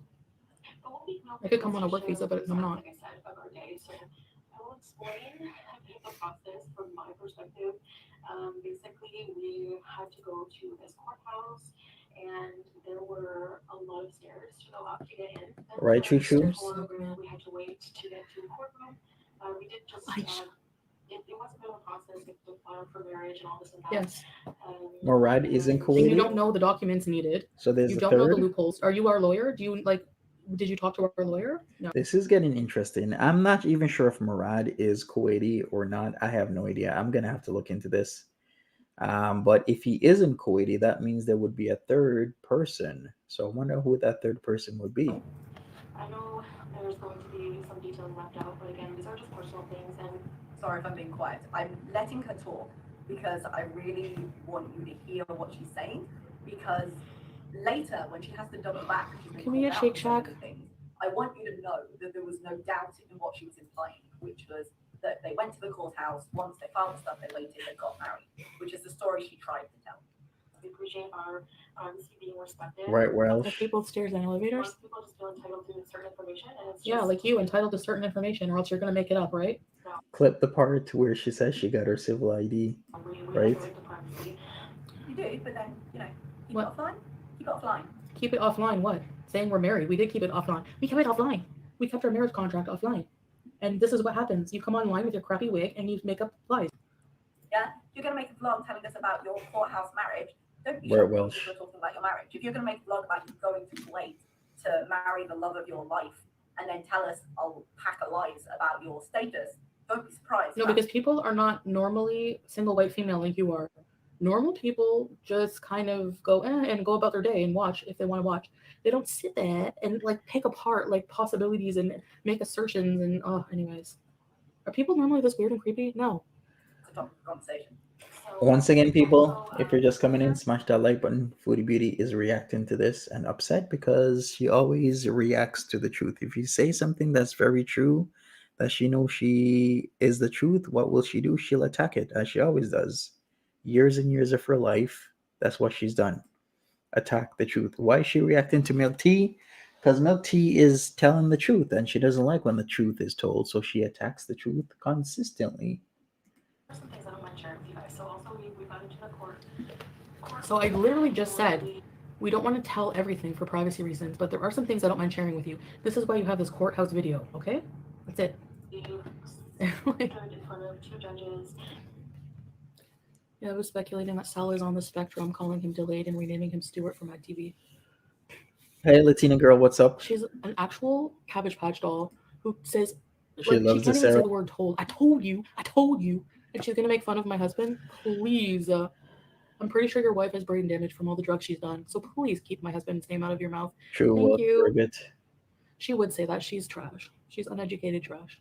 I could come on a work visa, but I'm not. Like I said, of our day, so I will explain a bit of the process from my perspective. Basically, we had to go to this courthouse, and there were a lot of stairs to go up to get in. Right, Choo Choo? We had to wait to get to the courtroom. We did just. It was a bit of a process with the file for marriage and all this and that. Yes. Murad isn't And you Kuwaiti, don't know the documents needed. so there's You a don't know the third. loopholes. Are you our lawyer? Did you talk to our lawyer? No. This is getting interesting. I'm not even sure if Murad is Kuwaiti or not. I have no idea. I'm gonna have to look into this. But if he isn't Kuwaiti, that means there would be a third person. So I wonder who that third person would be. I know there's going to be some details left out, but again, these are just personal things, and Sorry if I'm being quiet. I'm letting her talk because I really want you to hear what she's saying. Because later, when she has to double back, she's been Can we called get out Shake for some of Shack? the things, I want you to know that there was no doubt in what she was implying, which was that they went to the courthouse. Once they filed the stuff, they waited, they got married, which is the story she tried to tell. we appreciate our privacy being respected. Right, well, Are people stairs and elevators? Most people just feel entitled to certain information, and it's Yeah, just, like you, entitled to certain information, or else you're gonna make it up, right? clip the part to where she says she got her civil ID. we Right. have the right to privacy. You do, but then, keep What? it offline. Keep it offline. Keep it offline. What? Saying we're married. We did keep it offline. We kept it offline. We kept our marriage contract offline. And this is what happens. You come online with your crappy wig and you make up lies. Yeah, you're going to make a vlog telling us about your courthouse marriage. Don't be We're shocked when Welsh. people are talking about your marriage. If you're going to make a vlog about you going to Kuwait to marry the love of your life and then tell us a pack of lies about your status, don't be surprised. No, because people are not normally single white female like you are. Normal people just kind of go and go about their day and watch if they want to watch. They don't sit there and like pick apart like possibilities and make assertions and anyways. Are people normally this weird and creepy? No. It's a topic of conversation. So, Once again, people, also, if you're just coming in, smash that like button. Foodie Beauty is reacting to this and upset because she always reacts to the truth. If you say something that's very true, that she knows she is the truth, what will she do? She'll attack it, as she always does. Years and years of her life, that's what she's done. Attack the truth. Why is she reacting to Milk Tea? Because Milk Tea is telling the truth, and she doesn't like when the truth is told, so she attacks the truth consistently. some things I don't mind sharing with you guys. So also we got into the court. So I literally just said We don't want to tell everything for privacy reasons, but there are some things I don't mind sharing with you. This is why you have this courthouse video, okay? That's it. You Like, stood in front of 2 judges. yeah, I was speculating that Sal is on the spectrum, calling him delayed and renaming him Stuart for my TV. Hey, Latina girl, what's up? She's an actual Cabbage Patch doll who says, She like, she loves can't the even say syrup. the word told. I told you. And she's gonna make fun of my husband. Please. I'm pretty sure your wife has brain damage from all the drugs she's done. So please keep my husband's name out of your mouth. True, Thank well, you. for a bit. She would say that. She's trash. She's uneducated trash.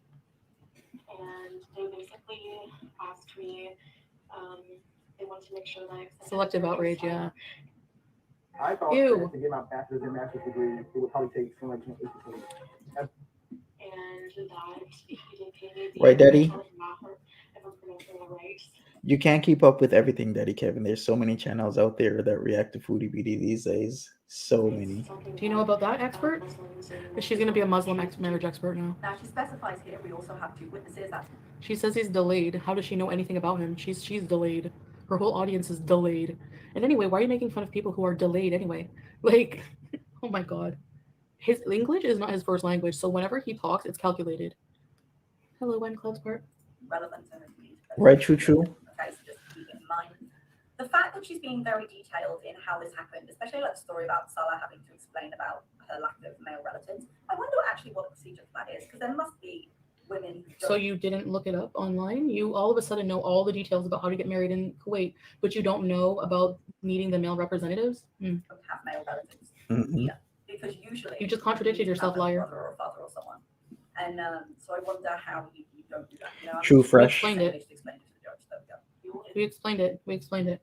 And they basically asked me, they wanted to make sure that I accepted Selective their outrage, lifestyle. yeah. I thought Ew. that to get my bachelor's and master's degree, it would probably take somewhere between 8 to 10 years. And that he did pay me the Right, Daddy? if I'm pronouncing it right. You can't keep up with everything, Daddy Kevin. There's so many channels out there that react to Foodie BD these days. So many. Do you know about that expert? She's going to be a Muslim marriage expert now. Now she specifies here we also have 2 witnesses. That's She says he's delayed. How does she know anything about him? She's delayed. Her whole audience is delayed. And anyway, why are you making fun of people who are delayed anyway? Like, oh my god. His English is not his first language, so whenever he talks, it's calculated. Hello, Wine Club's part. relevant to her needs. Right, true. Okay, so just keep it in mind. The fact that she's being very detailed in how this happened, especially like the story about Salah having to explain about her lack of male relatives, I wonder actually what the procedure for that is, because there must be women who So you didn't look it up online? You all of a sudden know all the details about how to get married in Kuwait, but you don't know about needing the male representatives? don't have male relatives. Mm-mm. Yeah, because usually You just contradicted you yourself, have a liar. brother or a father or someone, and so I wonder how you don't do that. You know, True, fresh. Explained it. Explain it to the judge. There we go. We explained it.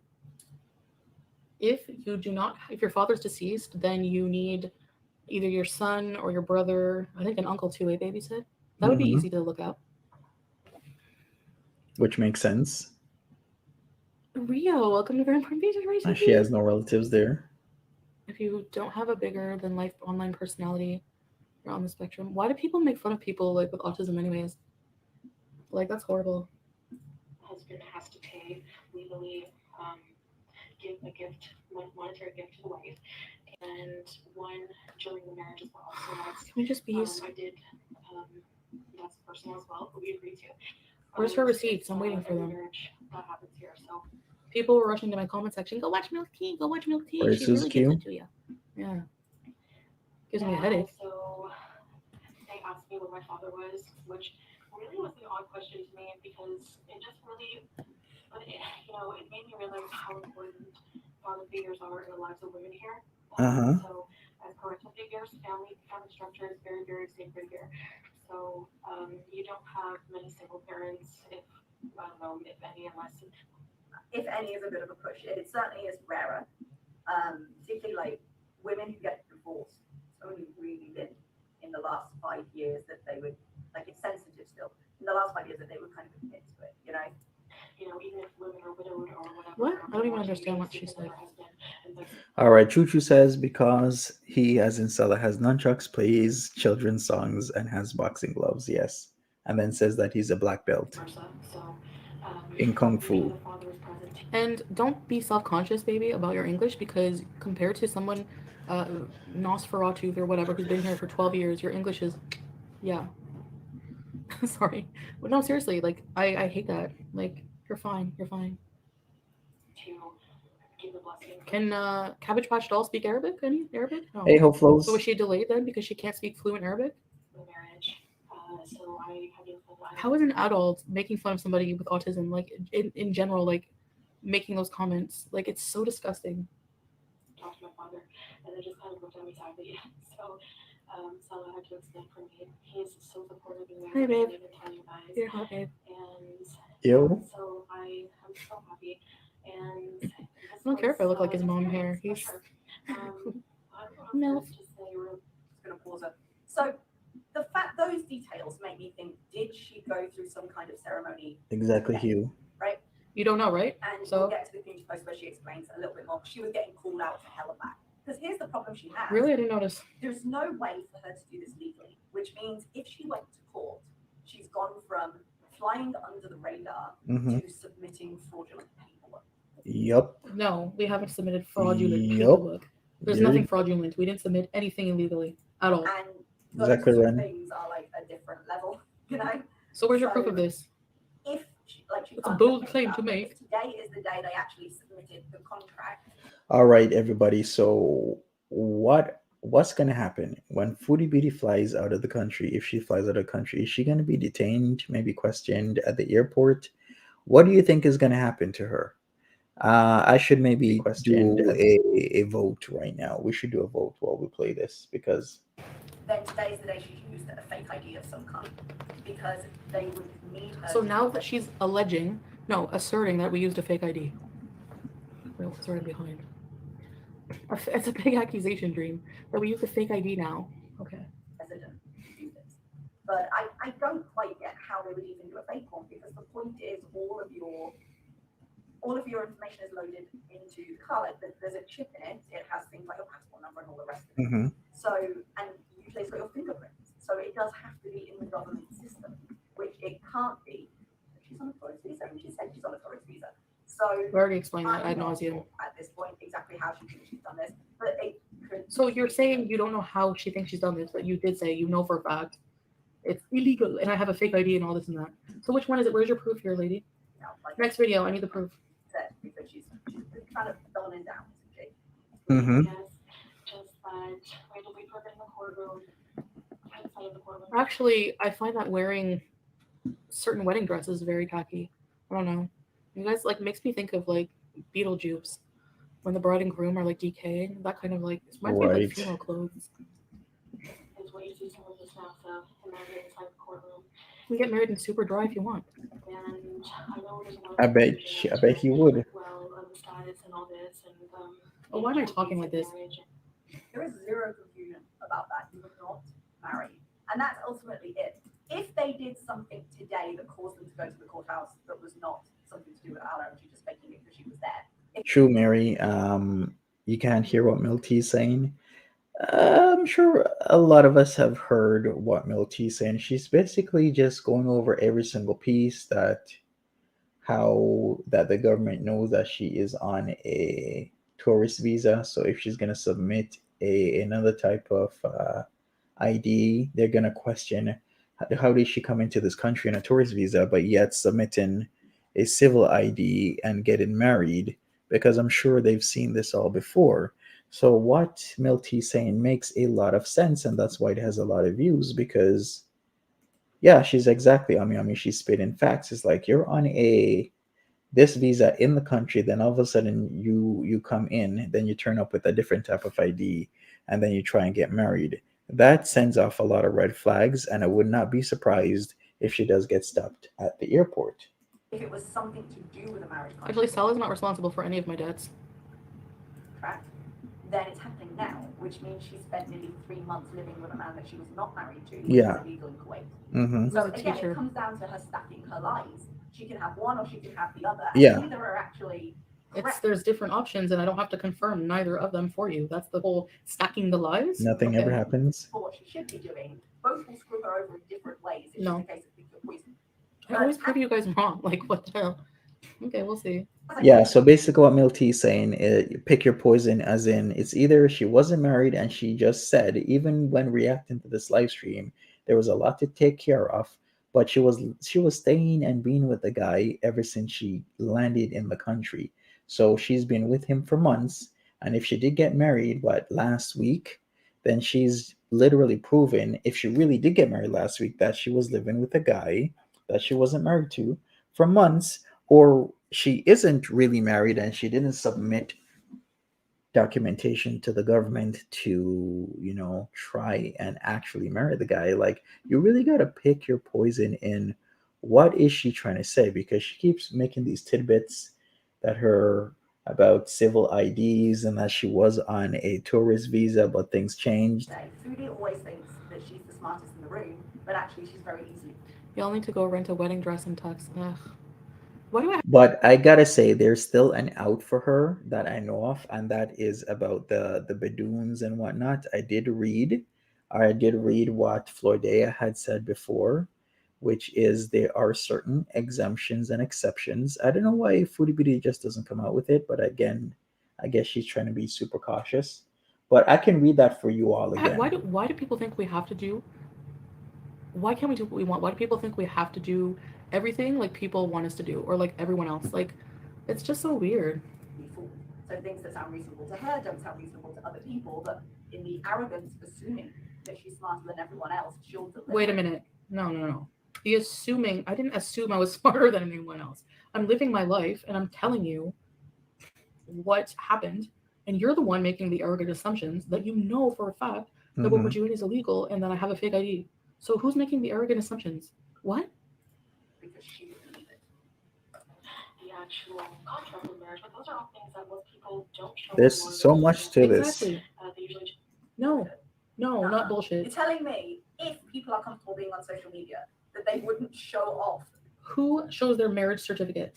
If your father's deceased, then you need either your son or your brother, I think an uncle too, baby said. That would be Mhm. easy to look up. Which makes sense. Rio, welcome to Very Important Features Racing. She has no relatives there. If you don't have a bigger than life online personality, you're on the spectrum. Why do people make fun of people like with autism anyways? Like, that's horrible. Husband has to pay legally, give a gift, monetary gift to the wife, and one during the marriage as well. So that's Can we just be I did. That's personal as well, but we agreed to. Where's her receipts? I'm waiting for every them. marriage that happens here. So People were rushing to my comment section. Go watch Milk Tea. Go watch Milk Tea. Where's She really Suze gives Q? it to you. Yeah. Gives me a headache. So they asked me what my father was, which really was an odd question to me because it just really, it made me realize how important father figures are in the lives of women here. Uh-huh. So as parental figures, family structure is very, very sacred here. So you don't have many single parents, if any, unless If any, is a bit of a push. It certainly is rarer. Particularly like women who get divorced. It's only really been in the last 5 years that they would, like, it's sensitive still. In the last 5 years that they would kind of admit to it, you know? even if women are widowed or whatever. What? I don't even understand what she said. All right, Choo Choo says because he, as in Salah, has nunchucks, plays children's songs, and has boxing gloves. Yes, and then says that he's a black belt in kung fu. And don't be self-conscious, baby, about your English, because compared to someone, Nosferatu or whatever, who's been here for 12 years, your English is, yeah. Sorry. But no, seriously, like, I hate that. Like, you're fine. To give the blessing. Can Cabbage Patch Doll speak Arabic? Any Arabic? No. Hey, Hope Flows. So was she delayed then because she can't speak fluent Arabic? The marriage. So I had to. How is an adult making fun of somebody with autism, like in general, like making those comments? Like, it's so disgusting. Talked to my father, and they just kind of looked at me sadly. So, Salah had to explain for me. He's so supportive in Hey, babe. I didn't tell you guys. You're hot, babe. And Yo. so I'm so happy. And I don't care if I look like his mom here. He's MILF. Just gonna pause it. So the fact those details make me think, did she go through some kind of ceremony? Exactly, Hugh. Right? You don't know, right? And So- we'll get to the Queen's Post where she explains a little bit more. She was getting called out to hell and back. Because here's the problem she has. Really, I didn't notice. There's no way for her to do this legally, which means if she went to court, she's gone from flying under the radar Mhm. to submitting fraudulent paperwork. Yup. No, we haven't submitted fraudulent Yup. paperwork. There's You're nothing fraudulent. We didn't submit anything illegally at all. And those exactly two right. things are like a different level, you know. So where's your proof So- of this? If she, like she It's a can't bold get claim paid to up, make. if today is the day they actually submitted the contract. All right, everybody. So what's gonna happen when Foodie Beauty flies out of the country? If she flies out of the country, is she gonna be detained, maybe questioned at the airport? What do you think is gonna happen to her? I should maybe do a vote right now. We should do a vote while we play this because Then today's the day she used a fake ID of some kind because they would need her. So to now use that it. she's asserting that we used a fake ID. Wait, what's right behind? It's a big accusation, Dream, that we used a fake ID now. Okay. President do this. But I don't quite get how they would even do a fake one because the point is all of your information is loaded into the car. Like there's a chip in it. It has things like your passport number and all the rest of it. Mhm. So and usually it's got your fingerprints. So it does have to be in the government system, which it can't be. She's on a tourist visa and she said she's on a tourist visa. So We already explained that I'm ad not nauseum. sure at this point exactly how she thinks she's done this, but it could. So you're saying you don't know how she thinks she's done this, but you did say you know for a fact it's illegal, and I have a fake ID and all this and that. So which one is it? Where's your proof here, lady? You know, like Next video, I need the proof. said, because she's kind of dumbing it down. Okay? Mhm. Yes, just that randomly put in the courtroom, outside of the courtroom. Actually, I find that wearing certain wedding dresses very tacky. I don't know. You guys like makes me think of like Beetlejuice when the bride and groom are like decaying. That kind of like reminds me of like Right. funeral clothes. Is what you see some of this now, so imagine inside the courtroom. You can get married in super dry if you want. And I know there's a lot I of bet confusion I bet you would. well of the status and all this and Oh, why am I talking like this? marriage. There is zero confusion about that. You were not married. And that's ultimately it. If they did something today that caused them to go to the courthouse that was not something to do with Allah and she just making it because she was there. True, Mary. You can't hear what Milty is saying. I'm sure a lot of us have heard what Milty is saying. She's basically just going over every single piece that how that the government knows that she is on a tourist visa. So if she's gonna submit another type of ID, they're gonna question how did she come into this country on a tourist visa, but yet submitting a civil ID and getting married, because I'm sure they've seen this all before. So what Milty's saying makes a lot of sense, and that's why it has a lot of views. Because yeah, she's exactly. I mean, she's spitting facts. It's like you're on a this visa in the country, then all of a sudden you come in, then you turn up with a different type of ID, and then you try and get married. That sends off a lot of red flags, and I would not be surprised if she does get stopped at the airport. If it was something to do with a marriage Actually, Salah's not responsible for any of my debts. contract, then it's happening now, which means she spent nearly 3 months living with a man that she was not married to, which Yeah. is illegal in Kuwait. Mm-hmm. So As a again, teacher. it comes down to her stacking her lies. She can have one or she can have the other. And Yeah. neither are actually correct. There's different options, and I don't have to confirm neither of them for you. That's the whole stacking the lies. Nothing Okay. ever happens. For what she should be doing. Both will screw her over in different ways. It's No. just a case of picking poison. I always prove you guys wrong. Like what the hell? Okay, we'll see. Yeah, so basically what Milty is saying is you pick your poison, as in it's either she wasn't married and she just said, even when reacting to this live stream, there was a lot to take care of, but she was staying and being with the guy ever since she landed in the country. So she's been with him for months, and if she did get married last week, then she's literally proven, if she really did get married last week, that she was living with a guy that she wasn't married to for months, or she isn't really married and she didn't submit documentation to the government to, try and actually marry the guy. Like, you really got to pick your poison in what is she trying to say, because she keeps making these tidbits that her about civil IDs and that she was on a tourist visa, but things changed. Foodie always thinks that she's the smartest in the room, but actually she's very easily. Y'all need to go rent a wedding dress and tux. Ugh. Why do I? But I gotta say, there's still an out for her that I know of, and that is about the Badoons and whatnot. I did read what Flordea had said before, which is there are certain exemptions and exceptions. I don't know why Foodie Beauty just doesn't come out with it, but again, I guess she's trying to be super cautious. But I can read that for you all again. Why do people think we have to do? Why can't we do what we want? Why do people think we have to do everything like people want us to do, or like everyone else? Like, it's just so weird. So things that sound reasonable to her don't sound reasonable to other people, but in the arrogance of assuming that she's smarter than everyone else, she'll deliver. Wait a minute. No. The assuming, I didn't assume I was smarter than anyone else. I'm living my life and I'm telling you what happened, and you're the one making the arrogant assumptions that you know for a fact that what we're doing is illegal and that I have a fake ID. So who's making the arrogant assumptions? What? Because she would believe it. The actual contract of marriage, but those are all things that most people don't show. There's so much to this. Exactly. They usually No, not bullshit. You're telling me if people are comfortable being on social media, that they wouldn't show off. Who shows their marriage certificate?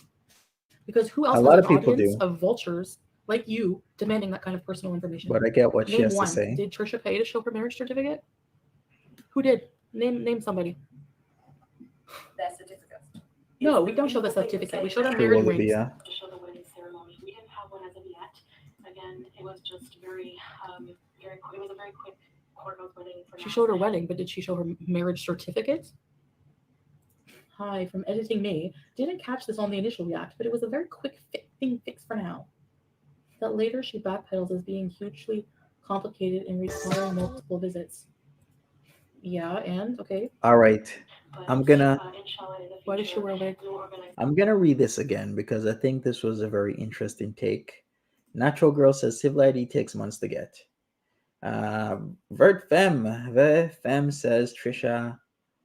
Because who else A has lot an of people audience do. of vultures like you demanding that kind of personal information? But I get what she Name has one. to say. Did Trisha pay to show her marriage certificate? Who did? Name somebody. Their certificates. No, we don't show the certificate. We show them True, marriage rings. Olivia. to show the wedding ceremony. We didn't have one as of yet. Again, it was just very quick. It was a very quick courthouse wedding. She showed her wedding, but did she show her marriage certificate? Hi, from Editing Me. Didn't catch this on the initial react, but it was a very quick thing fix for now. That later she backpedals as being hugely complicated and requiring multiple visits. Yeah, and okay. All right. I'm gonna Why did she wear a wig? I'm gonna read this again because I think this was a very interesting take. Natural Girl says civil ID takes months to get. Vert Femme says Trisha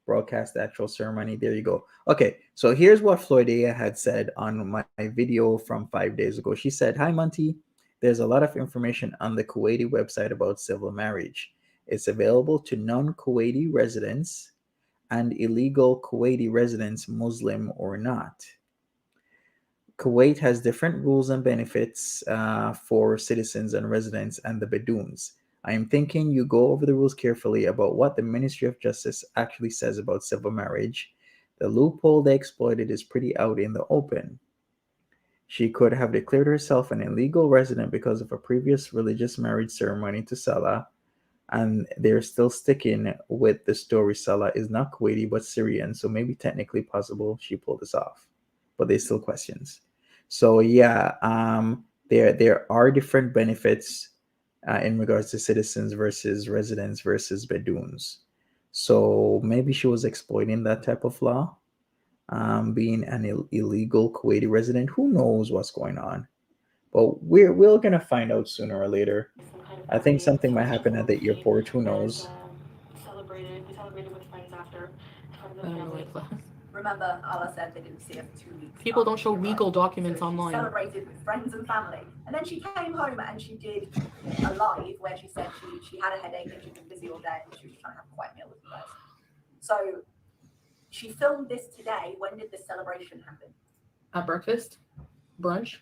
broadcast the actual ceremony. There you go. Okay, so here's what Floydia had said on my video from 5 days ago. She said, "Hi Monty, there's a lot of information on the Kuwaiti website about civil marriage. It's available to non-Kuwaiti residents and illegal Kuwaiti residents, Muslim or not. Kuwait has different rules and benefits for citizens and residents and the Badoons. I am thinking you go over the rules carefully about what the Ministry of Justice actually says about civil marriage. The loophole they exploited is pretty out in the open. She could have declared herself an illegal resident because of a previous religious marriage ceremony to Salah, and they're still sticking with the story. Salah is not Kuwaiti but Syrian, so maybe technically possible she pulled this off, but there's still questions. So yeah, there are different benefits in regards to citizens versus residents versus Badoons. So maybe she was exploiting that type of law, being an illegal Kuwaiti resident. Who knows what's going on? But we're gonna find out sooner or later. I think something might happen at the airport. Who knows? We celebrated with friends after. Friends I and don't know family. what class. Remember, Allah said they didn't see her for 2 weeks. People don't after show she legal arrived. documents So she online. celebrated with friends and family. And then she came home and she did a live where she said she had a headache and she'd been busy all day and she was trying to have a quiet meal with you guys. So she filmed this today. When did this celebration happen? At breakfast? Brunch?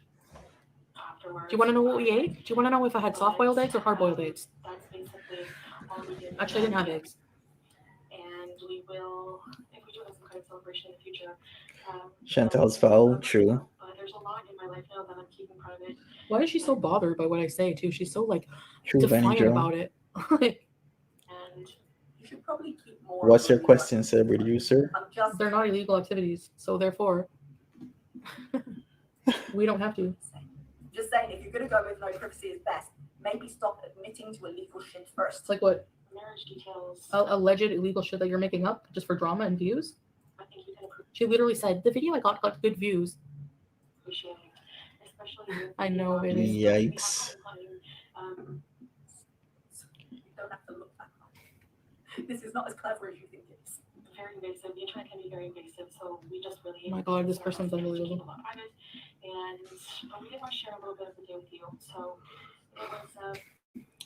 Afterwards. Do you want to know what we ate? Do you want to know if I had soft-boiled eggs or hard-boiled eggs? That's basically all we did. Actually, I didn't have eggs. And we will, if we do have some kind of celebration in the future. Chantal's foul, true. But there's a lot in my life now that I'm keeping private. Why is she so bothered by what I say, too? She's so, like, True, defiant Benjo. about it. And You should probably keep more. What's of your the- question, celebrity user? I'm just They're not illegal activities, so therefore, we don't have to. saying if you're going to go with no privacy is best, maybe stop admitting to illegal shit first. It's like what? marriage details. Alleged illegal shit that you're making up just for drama and views? I think you can She literally said, the video I got good views. appreciate it, especially with I know, the, baby. we have Yikes. You don't have to look that hard. This is not as clever as you think it is. very invasive. The internet can be very invasive, so we just really. Oh my God, this person's unbelievable. And we did want to share a little bit of the day with you. So it was.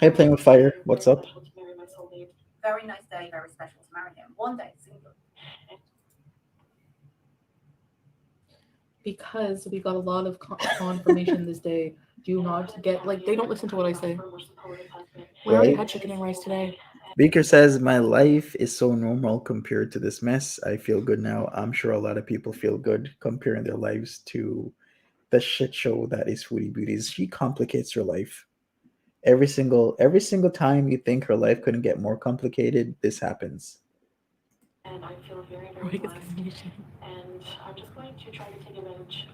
Hey, Playing with Fire, what's up? special to marry my soulmate. Very nice day, very special to marry him. One day, single. Because we got a lot of confirmation this day. Do not get, like, they don't listen to what I say. We already Right. had chicken and rice today. Beaker says, my life is so normal compared to this mess. I feel good now. I'm sure a lot of people feel good comparing their lives to the shit show that is Foodie Beauties. She complicates her life. Every single time you think her life couldn't get more complicated, this happens. And I feel very, very Right, blessed. it's- And I'm just going to try to take advantage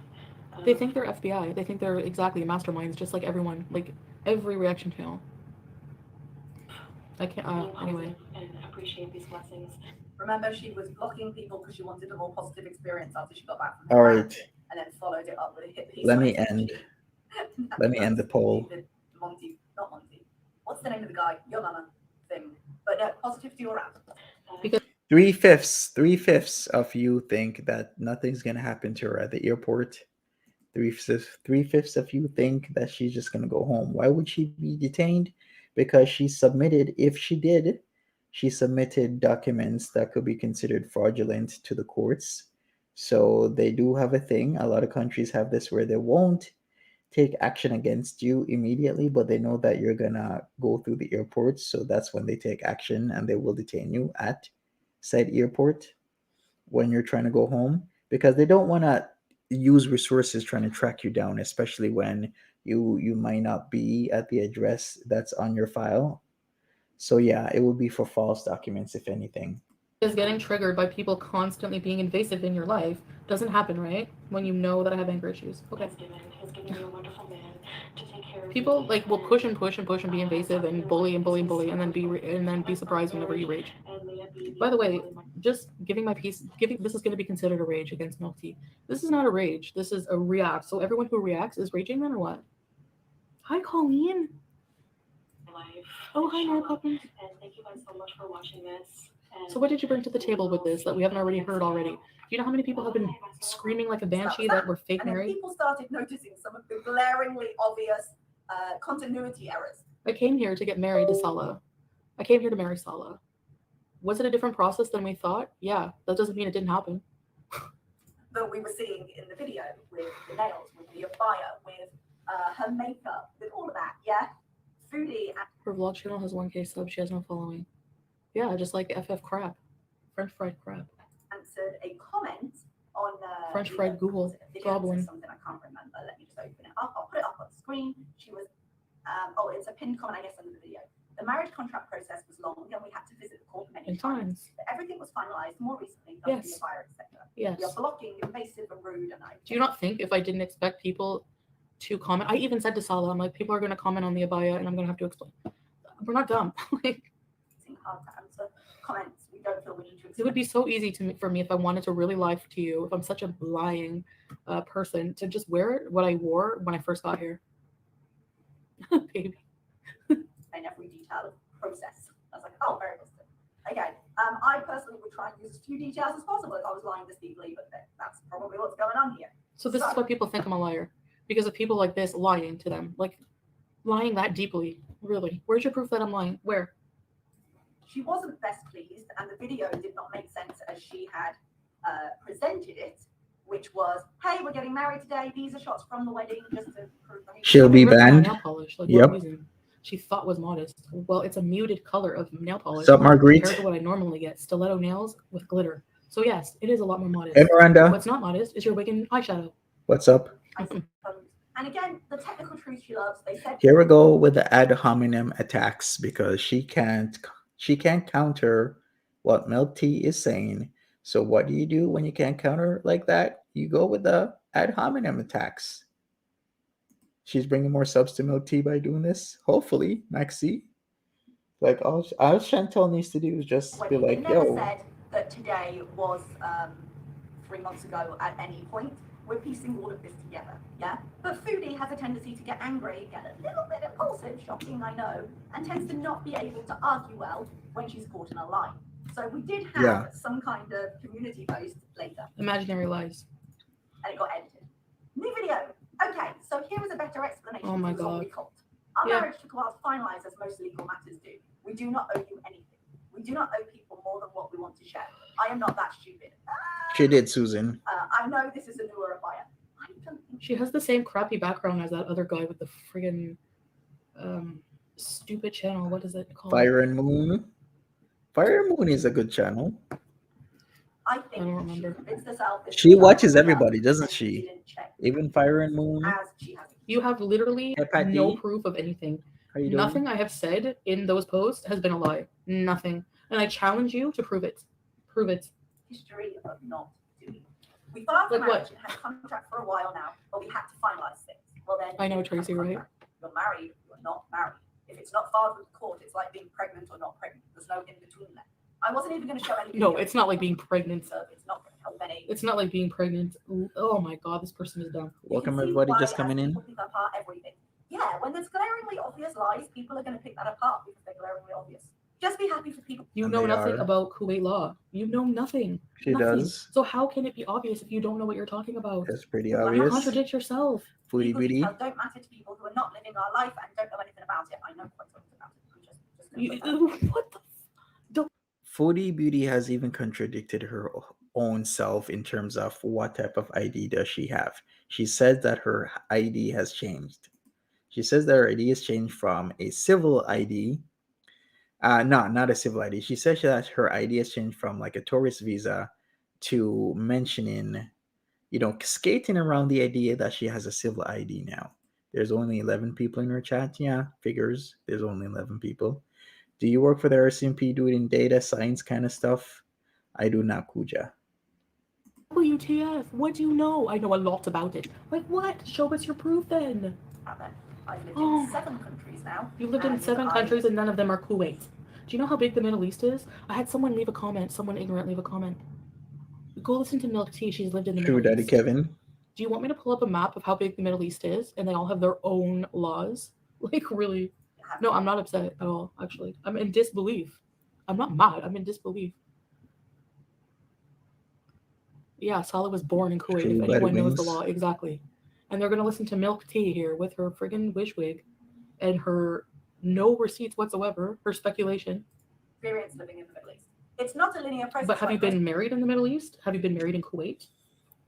of They think they're FBI. They think they're exactly masterminds, just like everyone, like every reaction channel. I can't. being Anyway, positive and appreciate these blessings. Remember, she was blocking people because she wanted a more positive experience after she got back from All her right, plan, and then followed it up with a hit piece. let on me it. end. Let me end the poll. Monty, not Monty. What's the name of the guy? Your mama thing. But no, positivity all around. because 3/5 of you think that nothing's gonna happen to her at the airport. 3/5 of you think that she's just gonna go home. Why would she be detained? Because she submitted, if she did, she submitted documents that could be considered fraudulent to the courts. So they do have a thing. A lot of countries have this where they won't take action against you immediately, but they know that you're gonna go through the airport. So that's when they take action and they will detain you at said airport when you're trying to go home, because they don't want to use resources trying to track you down, especially when you might not be at the address that's on your file. So yeah, it would be for false documents if anything. is getting triggered by people constantly being invasive in your life doesn't happen, right? When you know that I have anger issues. Okay. Has given me a wonderful man to take care of People me. like will push and push and push and be invasive and bully and bully and bully and then be surprised whenever you rage. And may it be By the way, just giving my piece, this is going to be considered a rage against milk tea. This is not a rage. This is a react. So everyone who reacts is raging then or what? Hi, Colleen. life. Oh, hi, Mary Inshallah. Poppins. And thank you guys so much for watching this. And So what did you bring to the table with this that we haven't already heard already? Do you know how many people have been screaming like a banshee that we're fake And then married? people started noticing some of the glaringly obvious continuity errors. I came here to get married to Salah. I came here to marry Salah. Was it a different process than we thought? Yeah, that doesn't mean it didn't happen. That we were seeing in the video with the nails, with the abaya, with her makeup, with all of that. Yeah, Foodie Her vlog channel has 1K subs. She has no following. Yeah, just like FF crap. French fried crap. answered a comment on French fried Google goblin. Something I can't remember. Let me just open it up. I'll put it up on the screen. She was, it's a pinned comment, I guess, under the video. The marriage contract process was long, and we had to visit the court many times. But everything was finalized more recently than Yes. the fire, etc. Yes. You're blocking, invasive, and rude, and I. Do you not think if I didn't expect people to comment? I even said to Salah, I'm like, people are going to comment on the abaya, and I'm going to have to explain. We're not dumb. Like, It's hard to answer comments. We don't feel we need to. it would be so easy for me if I wanted to really lie to you. If I'm such a lying person, to just wear what I wore when I first got here. Baby. In every detail of process. I was like, oh, very positive. Okay. I personally would try and use as few details as possible if I was lying this deeply, but that's probably what's going on here. So this is why people think I'm a liar. Because of people like this lying to them. Like, lying that deeply. Really. Where's your proof that I'm lying? Where? She wasn't best pleased, and the video did not make sense as she had presented it, which was, hey, we're getting married today. These are shots from the wedding, just to prove that She'll be Ripped my banned. nail polish. Like, Yep. what reason? She thought was modest. Well, it's a muted color of nail polish. What's up, Marguerite? Compared to what I normally get. Stiletto nails with glitter. So yes, it is a lot more modest. Hey, Miranda. What's not modest is your wig and eyeshadow. What's up? I suppose. And again, the technical truth she loves. They said Here we go with the ad hominem attacks because she can't counter what Milk Tea is saying. So what do you do when you can't counter like that? You go with the ad hominem attacks. She's bringing more subs to Milk Tea by doing this. Hopefully, Maxi. Like all Chantel needs to do is just be they like, never yo. said that today was 3 months ago at any point. We're piecing all of this together, yeah? But Foodie has a tendency to get angry, get a little bit impulsive, shocking, I know, and tends to not be able to argue well when she's caught in a lie. So we did have some kind of community post later, Imaginary lies. and it got edited. New video. Okay, so here is a better explanation. Oh my for what we God. called. Our Yeah. marriage took a while to finalise, as most legal matters do. We do not owe you anything. We do not owe people more than what we want to share. I am not that stupid. She did, Susan. I know this is a newer buyer. I don't think She has the same crappy background as that other guy with the friggin' stupid channel. What is it called? Fire and Moon. Fire and Moon is a good channel. I think I don't remember. she convinced herself that She was watches right, everybody, doesn't and she? Didn't check Even Fire and Moon. as she has. You have literally Peppa no D. proof of anything. How you doing? Nothing I have said in those posts has been a lie. Nothing. And I challenge you to prove it. Prove it. History of not doing. We filed for Like what? marriage and had a contract for a while now, but we had to finalize things. Well, then I know, you have a Tracy, right? contract. You're married, you're not married. If it's not filed with the court, it's like being pregnant or not pregnant. There's no in between there. I wasn't even going to show any. No, videos. it's not like being pregnant. So it's not going to help any. It's not like being pregnant. Oh my god, this person is dumb. You can Welcome see everybody why just as coming in. people pick apart everything. Yeah, when there's glaringly obvious lies, people are going to pick that apart because they're glaringly obvious. Just be happy for people. You And know they nothing are. about Kuwait law. You know nothing. She Nothing. does. So how can it be obvious if you don't know what you're talking about? That's pretty Well, You obvious. contradict yourself. Foodie Legal Beauty. details don't matter to people who are not living our life and don't know anything about it. I know quite a lot about it. I'm just going to put that. What the? Foodie Beauty has even contradicted her own self in terms of what type of ID does she have. She says that her ID has changed. She says that her ID has changed from a civil ID. No, not a civil ID. She says that her ID has changed from like a tourist visa to mentioning, skating around the idea that she has a civil ID now. There's only 11 people in her chat. Yeah, figures. There's only 11 people. Do you work for the RCMP doing data science kind of stuff? I do not, Kuja. WTF? What do you know? I know a lot about it. Like what? Show us your proof then. I've lived Oh. in 7 countries now. You've lived in and 7 I- countries and none of them are Kuwait. Do you know how big the Middle East is? I had someone leave a comment. Someone ignorant leave a comment. Go listen to Milk Tea. She's lived in the True, Middle Daddy East. Kevin. Do you want me to pull up a map of how big the Middle East is? And they all have their own laws? Like, really? No, I'm not upset at all, actually. I'm in disbelief. I'm not mad. I'm in disbelief. Yeah, Salah was born in Kuwait. True, If Buddy anyone knows the Wings. law, exactly. And they're going to listen to Milk Tea here with her friggin' wishwig and her no receipts whatsoever, her speculation. Experience living in the Middle East. It's not a linear process. But have you like most been married in the Middle East? Have you been married in Kuwait?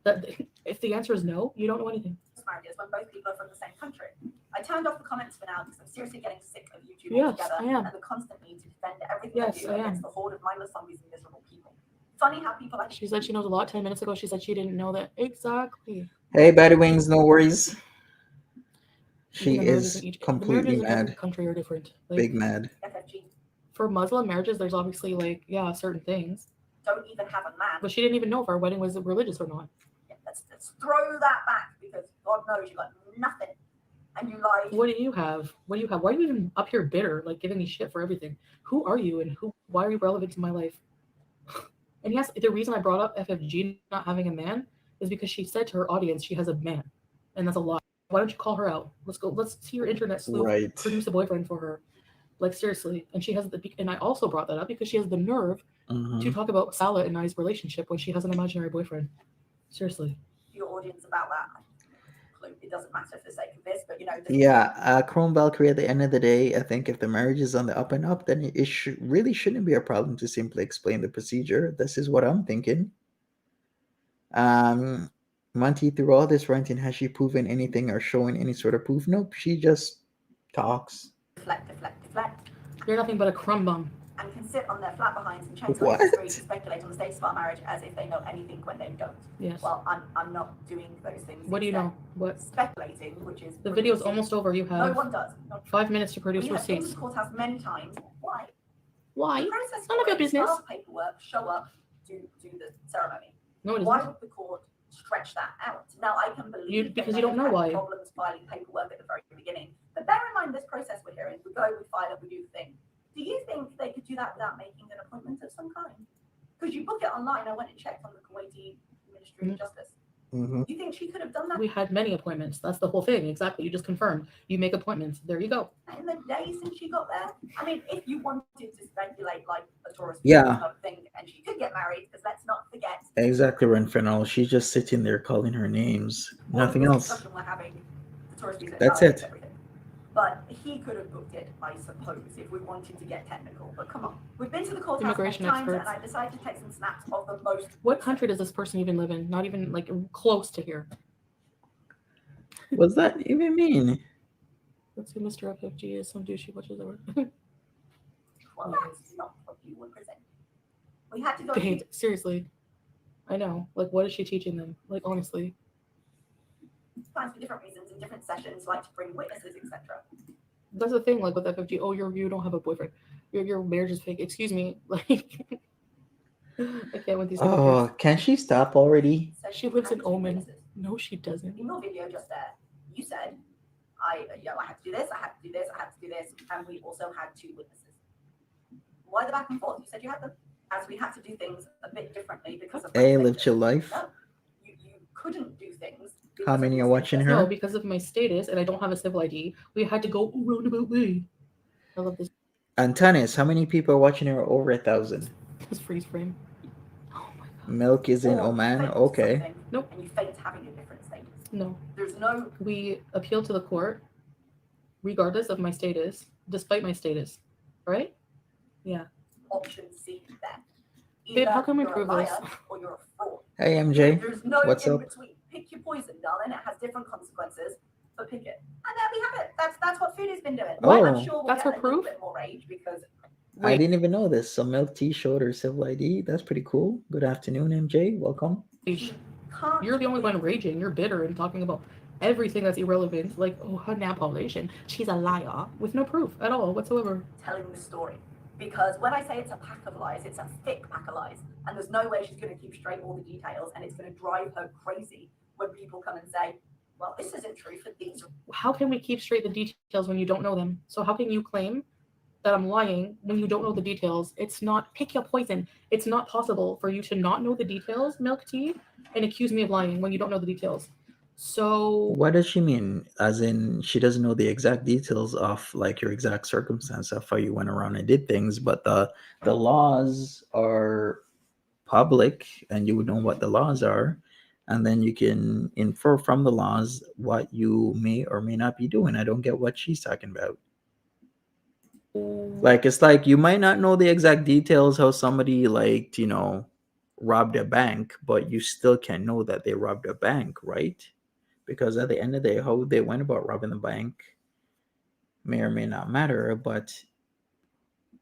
That if the answer is no, you don't know anything. marriages when both people are from the same country. I turned off the comments for now because I'm seriously getting sick of YouTube Yes, altogether I am. and the constant need to defend everything Yes, I do I am. against the horde of mindless zombies and miserable people. Funny how people like She said she knows a lot 10 minutes ago. She said she didn't know that. Exactly. Hey, Buddy Wings, no worries. She Even the marriages is in each- the completely marriages in every mad. country are different. Like, Big mad. FFG. for Muslim marriages, there's obviously like, yeah, certain things. Don't even have a man. But she didn't even know if our wedding was religious or not. Yeah, let's throw that back because God knows you got nothing. And you lied. What do you have? What do you have? Why are you even up here bitter, like giving me shit for everything? Who are you and why are you relevant to my life? And yes, the reason I brought up FFG not having a man is because she said to her audience she has a man. And that's a lie. Why don't you call her out? Let's see your internet sleuth Right. produce a boyfriend for her. Like seriously. And she has and I also brought that up because she has the nerve Mhm. to talk about Salah and I's relationship when she has an imaginary boyfriend. Seriously. Your audience about that. It doesn't matter for the sake of this, but you know. Yeah, Chrome Valkyrie, at the end of the day, I think if the marriage is on the up and up, then it really shouldn't be a problem to simply explain the procedure. This is what I'm thinking. Monty, through all this ranting, has she proven anything or showing any sort of proof? Nope, she just talks. Deflect. You're nothing but a crumb bum. And can sit on their flat behinds and chainsaw What? the street to speculate on the status of our marriage as if they know anything when they don't. Yes. Well, I'm not doing those things. What do you instead. know? What? Speculating, which is The video's almost over. You No have one does. 5 minutes to produce We have been to receipts. the courthouse many times. Why? Why? The process None of your for it is business. file paperwork, show up, do the ceremony. No, it Why isn't. would the court stretch that out? Now I can believe Because they you don't may know have had why. problems filing paperwork at the very beginning. But bear in mind this process we're hearing. We go, we file it, we do the thing. Do you think they could do that without making an appointment of some kind? Because you book it online. I went and checked on the Kuwaiti Ministry of Justice. Mhm. Do you think she could have done that We had many appointments. That's the whole thing. Exactly. You just confirmed. You make appointments. There you go. in the day since she got there? I mean, if you wanted to speculate like a tourist Yeah. kind of thing, and she could get married, because let's not forget Exactly, Renfernal. She's just sitting there calling her names. all of Nothing this else. discussion we're having, the tourist visa That's validates it. everything. But he could have booked it, I suppose, if we wanted to get technical. But come on, we've been to the courthouse many Immigration times, experts. and I decided to take some snaps of the most. What country does this person even live in? Not even like close to here. What does that even mean? Let's see, Mr. FFG is some douchey watches over. Well, that's not what you were presenting. We had to go. Babe, seriously. I know. Like, what is she teaching them? Like, honestly. Times for different reasons in different sessions, like to bring witnesses, etc. That's the thing, like with FFG. Oh, you don't have a boyfriend. Your marriage is fake. Excuse me. Like, I can't with these Oh, can she stop already? So She you lives had in two Omen. witnesses. No, she doesn't. In your video just there, you said, I had to do this, I had to do this, I had to do this, and we also had two witnesses. Why the back and forth? You said you had them. As we had to do things a bit differently because of Hey, live regulations. your life. No, you couldn't do things. How because of many your are watching status. her? No, because of my status and I don't have a civil ID, we had to go a roundabout way. I love this. Antanis, how many people are watching her? Over 1,000. This freeze frame. Oh my god. Milk is in Or you Oman. faked Okay. something Nope. And you faked having a different status. No. There's no We appeal to the court regardless of my status, despite my status. Right? Yeah. option C there. Babe, how can we you're prove a liar this? or you're a fraud. Hey, MJ. There's no What's in up? between. Pick your poison, darling. It has different consequences, but pick it. And there we have it. That's what Foodie's been doing. Oh. I'm sure we'll That's get her a little proof? bit more rage because I didn't even know this. So Milk Tea showed her civil ID. That's pretty cool. Good afternoon, MJ. Welcome. Rage. can't You're the only one raging. You're bitter and talking about everything that's irrelevant. Like, oh, her napolation. She's a liar with no proof at all whatsoever. telling the story. Because when I say it's a pack of lies, it's a thick pack of lies. And there's no way she's going to keep straight all the details. And it's going to drive her crazy when people come and say, well, this isn't true for these. How can we keep straight the details when you don't know them? So how can you claim that I'm lying when you don't know the details? It's not, pick your poison. It's not possible for you to not know the details, Milk Tea, and accuse me of lying when you don't know the details. So What does she mean? As in, she doesn't know the exact details of like your exact circumstance of how you went around and did things, but the laws are public, and you would know what the laws are, and then you can infer from the laws what you may or may not be doing. I don't get what she's talking about. Like, it's like you might not know the exact details how somebody, like, robbed a bank, but you still can know that they robbed a bank, right? Because at the end of the day, how they went about robbing the bank may or may not matter, but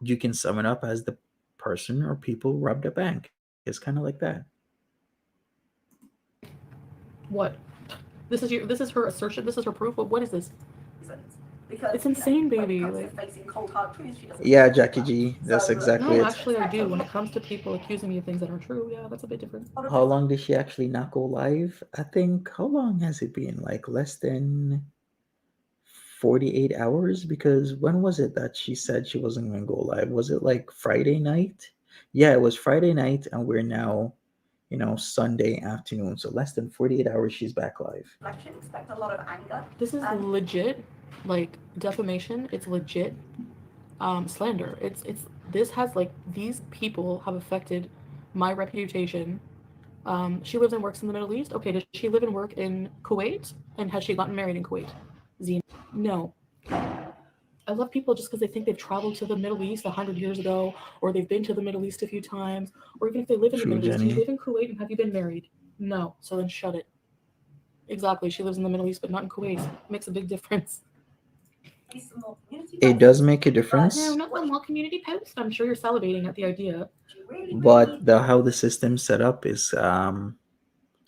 you can sum it up as the person or people robbed a bank. It's kind of like that. what? This is her assertion. This is her proof. What is this? Because It's insane, when it baby, comes to like- facing cold hard truths, she doesn't Yeah, know Jackie that. G, that's So, exactly No, it. actually I do. When it comes to people accusing me of things that are true, yeah, that's a bit different. How long did she actually not go live? I think, how long has it been? Like less than 48 hours? Because when was it that she said she wasn't going to go live? Was it like Friday night? Yeah, it was Friday night, and we're now, Sunday afternoon. So less than 48 hours, she's back live. I should expect a lot of anger. This is legit, like defamation. It's legit slander. It's this has like these people have affected my reputation. She lives and works in the Middle East. Okay, does she live and work in Kuwait? And has she gotten married in Kuwait? Zine. No. I love people just because they think they've traveled to the Middle East 100 years ago, or they've been to the Middle East a few times, or even if they live in True, the Middle East. Do Jenny. you live in Kuwait and have you been married? No. So then shut it. Exactly. She lives in the Middle East, but not in Kuwait. Makes a big difference. Some more community It posts. does make a difference, No, not the mall community post. I'm sure you're salivating at the idea. She really, but really how the system's set up is kind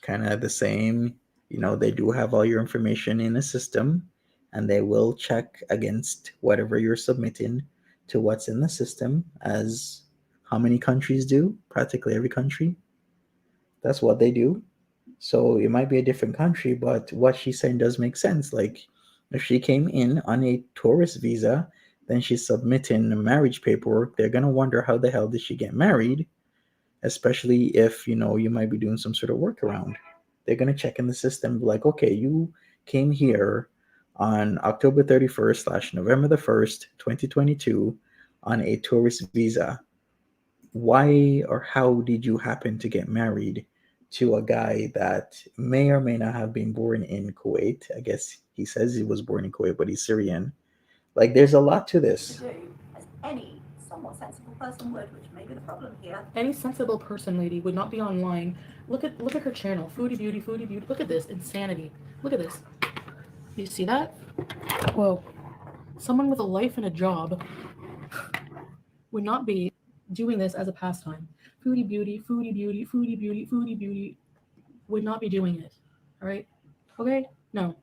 of the same. They do have all your information in the system, and they will check against whatever you're submitting to what's in the system, as how many countries do. Practically every country, that's what they do. So it might be a different country, but what she's saying does make sense. Like, if she came in on a tourist visa, then she's submitting marriage paperwork. They're gonna wonder how the hell did she get married, especially if you might be doing some sort of workaround. They're gonna check in the system, like, okay, you came here on October 31st / November the 1st, 2022, on a tourist visa. Why or how did you happen to get married to a guy that may or may not have been born in Kuwait? I guess he says he was born in Kuwait, but he's Syrian. Like, there's a lot to this. do, as any somewhat sensible person would, which may be the problem here. Any sensible person, lady, would not be online. Look at her channel. Foodie Beauty, Foodie Beauty. Look at this insanity. Look at this. You see that? Whoa. Someone with a life and a job would not be doing this as a pastime. Foodie Beauty, Foodie Beauty, Foodie Beauty, Foodie Beauty would not be doing it. All right? Okay? No.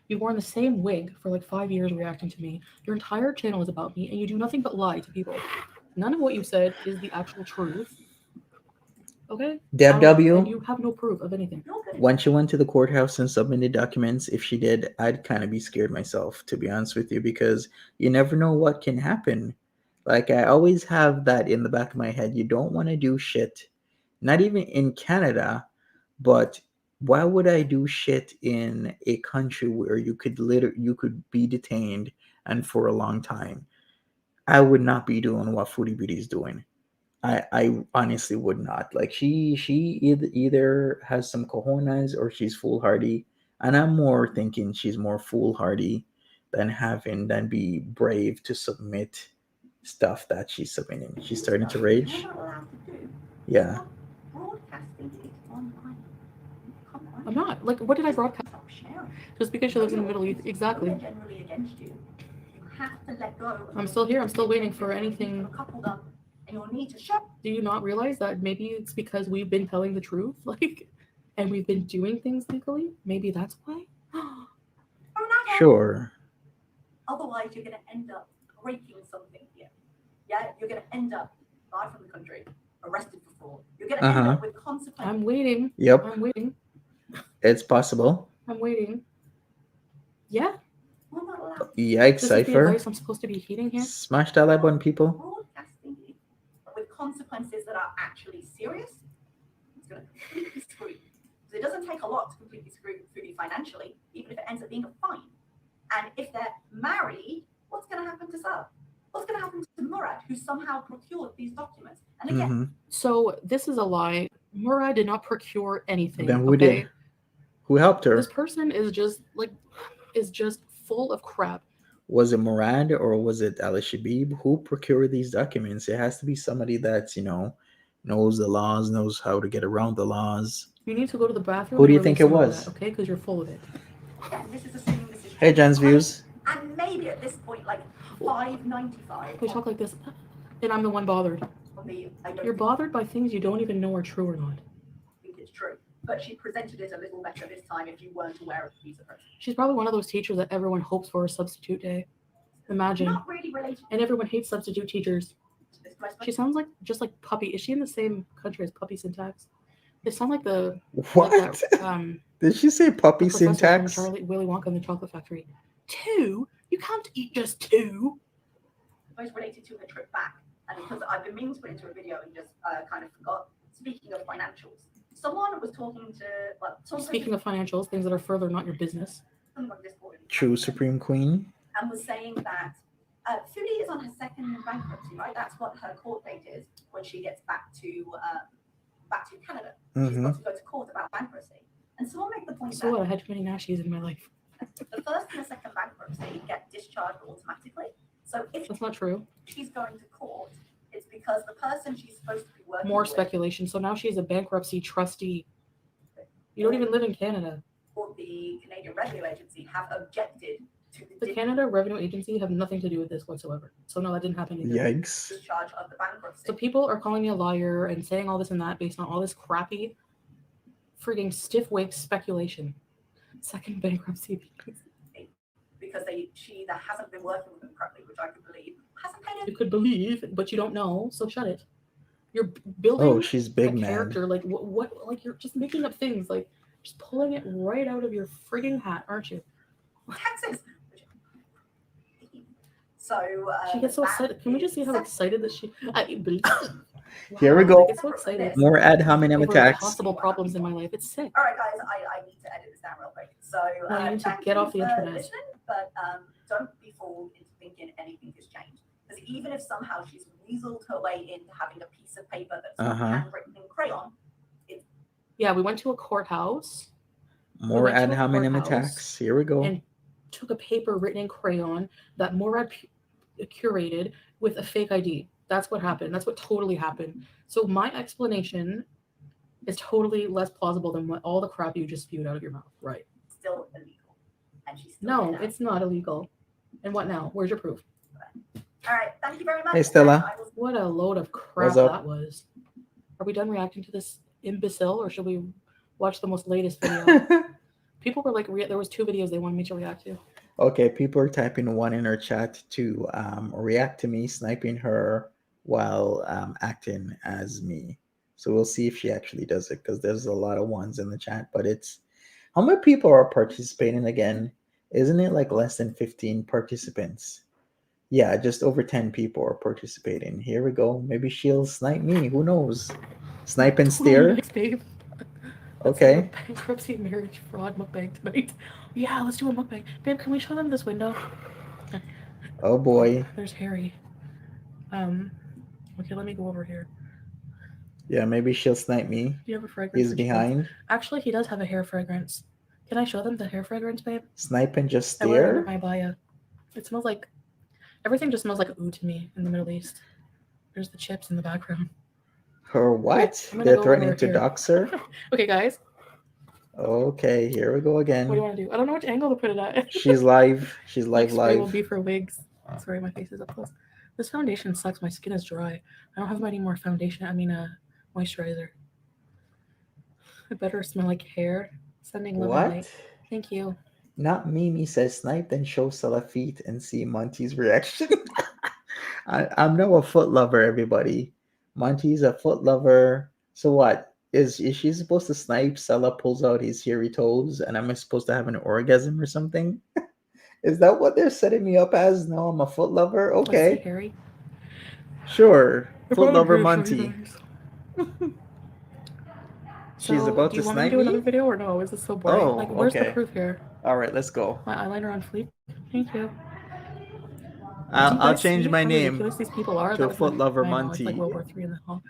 You've worn the same wig for like 5 years reacting to me. Your entire channel is about me, and you do nothing but lie to people. None of what you said is the actual truth. Okay? Deb And W, you have no proof of anything. You're good. when she went to the courthouse and submitted documents, if she did, I'd kind of be scared myself, to be honest with you, because you never know what can happen. Like, I always have that in the back of my head. You don't want to do shit, not even in Canada, but why would I do shit in a country where you could be detained and for a long time? I would not be doing what Foodie Beauty is doing. I honestly would not. Like, she either has some cojones or she's foolhardy, and I'm more thinking she's more foolhardy than be brave to submit stuff that she's submitting. She's starting to rage. You're not allowed to do. Yeah. Broadcasting it online. Come on. I'm not. Like, what did I broadcast? Stop sharing. Just because she lives in the Middle East. Exactly. They're generally against you. You have to let go. of I'm still here. I'm still waiting for anything. You're coupled up, and you'll need to show. Do you not realize that maybe it's because we've been telling the truth, like, and we've been doing things legally? Maybe that's why. Sure. Otherwise, you're going to end up breaking something here. Yeah, you're going to end up barred from the country, arrested for fraud. You're going to end up with consequences. I'm waiting. Yep. I'm waiting. It's possible. I'm waiting. Yeah. We're not allowed Yikes, This is the Cypher. advice I'm supposed to be heeding here. Smash that like button, people. broadcasting it with consequences that are actually serious. It's going to completely screw you. So it doesn't take a lot to completely screw you financially, even if it ends up being a fine. And if they're married, what's going to happen to Sarah? What's going to happen to Murad, who somehow procured these documents? And again, So this is a lie. Murad did not procure anything. Then who did? Who helped her? This person is just full of crap. Was it Murad or was it Ali Shabib? Who procured these documents? It has to be somebody that's, knows the laws, knows how to get around the laws. You need to go to the bathroom. Who do you and think release it some of was? that, okay, because you're full of it. again, this is assuming this is Hey, true. Jen's views. And maybe at this point, like $5.95. We talk like this, and I'm the one bothered. on the, I don't You're think- bothered by things you don't even know are true or not. think it's true. But she presented it a little better this time if you weren't aware of the visa process. She's probably one of those teachers that everyone hopes for a substitute day. Imagine. Not really related And everyone hates substitute teachers. to this question. She sounds like just like Puppy. Is she in the same country as Puppy Syntax? They sound like the What? like that, Did she say puppy the professor from syntax? Willy Wonka and the Chocolate Factory. 2? You can't eat just 2. Most related to her trip back. And because I've been meaning to put into a video and just kind of forgot. Speaking of financials, someone was talking to, Speaking of financials, things that are further not your business. someone on Discord True Supreme Queen. and was saying that Foodie is on her second bankruptcy, right? That's what her court date is when she gets back to Canada. She's got to go to court about bankruptcy. And someone made the point So that what? I had too many nashies in my life. the first and the second bankruptcy get discharged automatically. So if That's not true. she's going to court, it's because the person she's supposed to be working More with speculation. So now she's a bankruptcy trustee. You don't even live in Canada. or the Canadian Revenue Agency have objected to The Canada Revenue Agency have nothing to do with this whatsoever. So no, that didn't happen either. Yikes. discharge of the bankruptcy. So people are calling me a liar and saying all this and that based on all this crappy, frigging stiff wig speculation. Second bankruptcy. Because she either hasn't been working with them correctly, which I could believe, hasn't paid You any. could believe, but you don't know, so shut it. You're building Oh, she's a big man. character like what? Like you're just making up things, like just pulling it right out of your frigging hat, aren't you? Taxes. So She gets so that excited. Can we just see how is- excited that she? Here we Wow, go. I get so excited. More ad hominem Over attacks. possible problems in my life. It's sick. All right, guys, I need to edit this down real quick. So No, you need to thank get you off the for internet. listening, but don't be fooled into thinking anything has changed. Because even if somehow she's weaseled her way into having a piece of paper that's not handwritten in crayon, Yeah, we went to a courthouse More went to ad a hominem courthouse attacks. Here we go. and took a paper written in crayon that Morad curated with a fake ID. That's what happened. That's what totally happened. So my explanation is totally less plausible than what all the crap you just spewed out of your mouth. Right. still illegal. And she's still No, there now. it's not illegal. And what now? Where's your proof? All right, thank you very much. Hey, Stella. And I will- What a load of crap What's up? that was. Are we done reacting to this imbecile or should we watch the most latest video? People were like, there was 2 videos they wanted me to react to. Okay, people are typing one in our chat to react to me sniping her while acting as me. So we'll see if she actually does it because there's a lot of ones in the chat. But it's how many people are participating again? Isn't it like less than 15 participants? Yeah, just over 10 people are participating. Here we go. Maybe she'll snipe me. Who knows? Snipe and stare. Yikes, babe. Okay. Let's do a bankruptcy, marriage, fraud mukbang tonight. Yeah, let's do a mukbang. Babe, can we show them this window? Oh boy. There's Harry. Okay, let me go over here. Yeah, maybe she'll snipe me. Do you have a fragrance? He's that you behind. Actually, he does have a hair fragrance. Can I show them the hair fragrance, babe? Snipe and just I wear it stare. under my abaya. It smells like everything just smells like oud to me in the Middle East. There's the chips in the background. Her what? I'm gonna They're go threatening over to here. dox her. Okay, guys, Okay, here we go what do you again. want to do? I don't know which angle to put it at. She's live. She's Like live spray will live. be for wigs. Sorry, my face is up close. This foundation sucks. My skin is dry. I don't have any more foundation. I mean, moisturizer. It better smell like hair. Sending love and light. What? Thank you. Not Mimi says snipe, then show Stella feet and see Monty's reaction. I'm now a foot lover, everybody. Monty's a foot lover. So what? Is she supposed to snipe? Stella pulls out his hairy toes, and am I supposed to have an orgasm or something? Is that what they're setting me up as? No, I'm a foot lover. Let's see Okay, Harry. sure. I'm Foot probably lover gonna show you Monty. guys. She's So, about do to you want me to snipe do another me. video or no? Is this so boring? Oh, Like, where's the okay. proof here? All right, let's go. My eyeliner on fleek. Thank you. I'll change my how name ridiculous these people are? to That was Foot Lover I know, it's like Monty. World War III in the hall.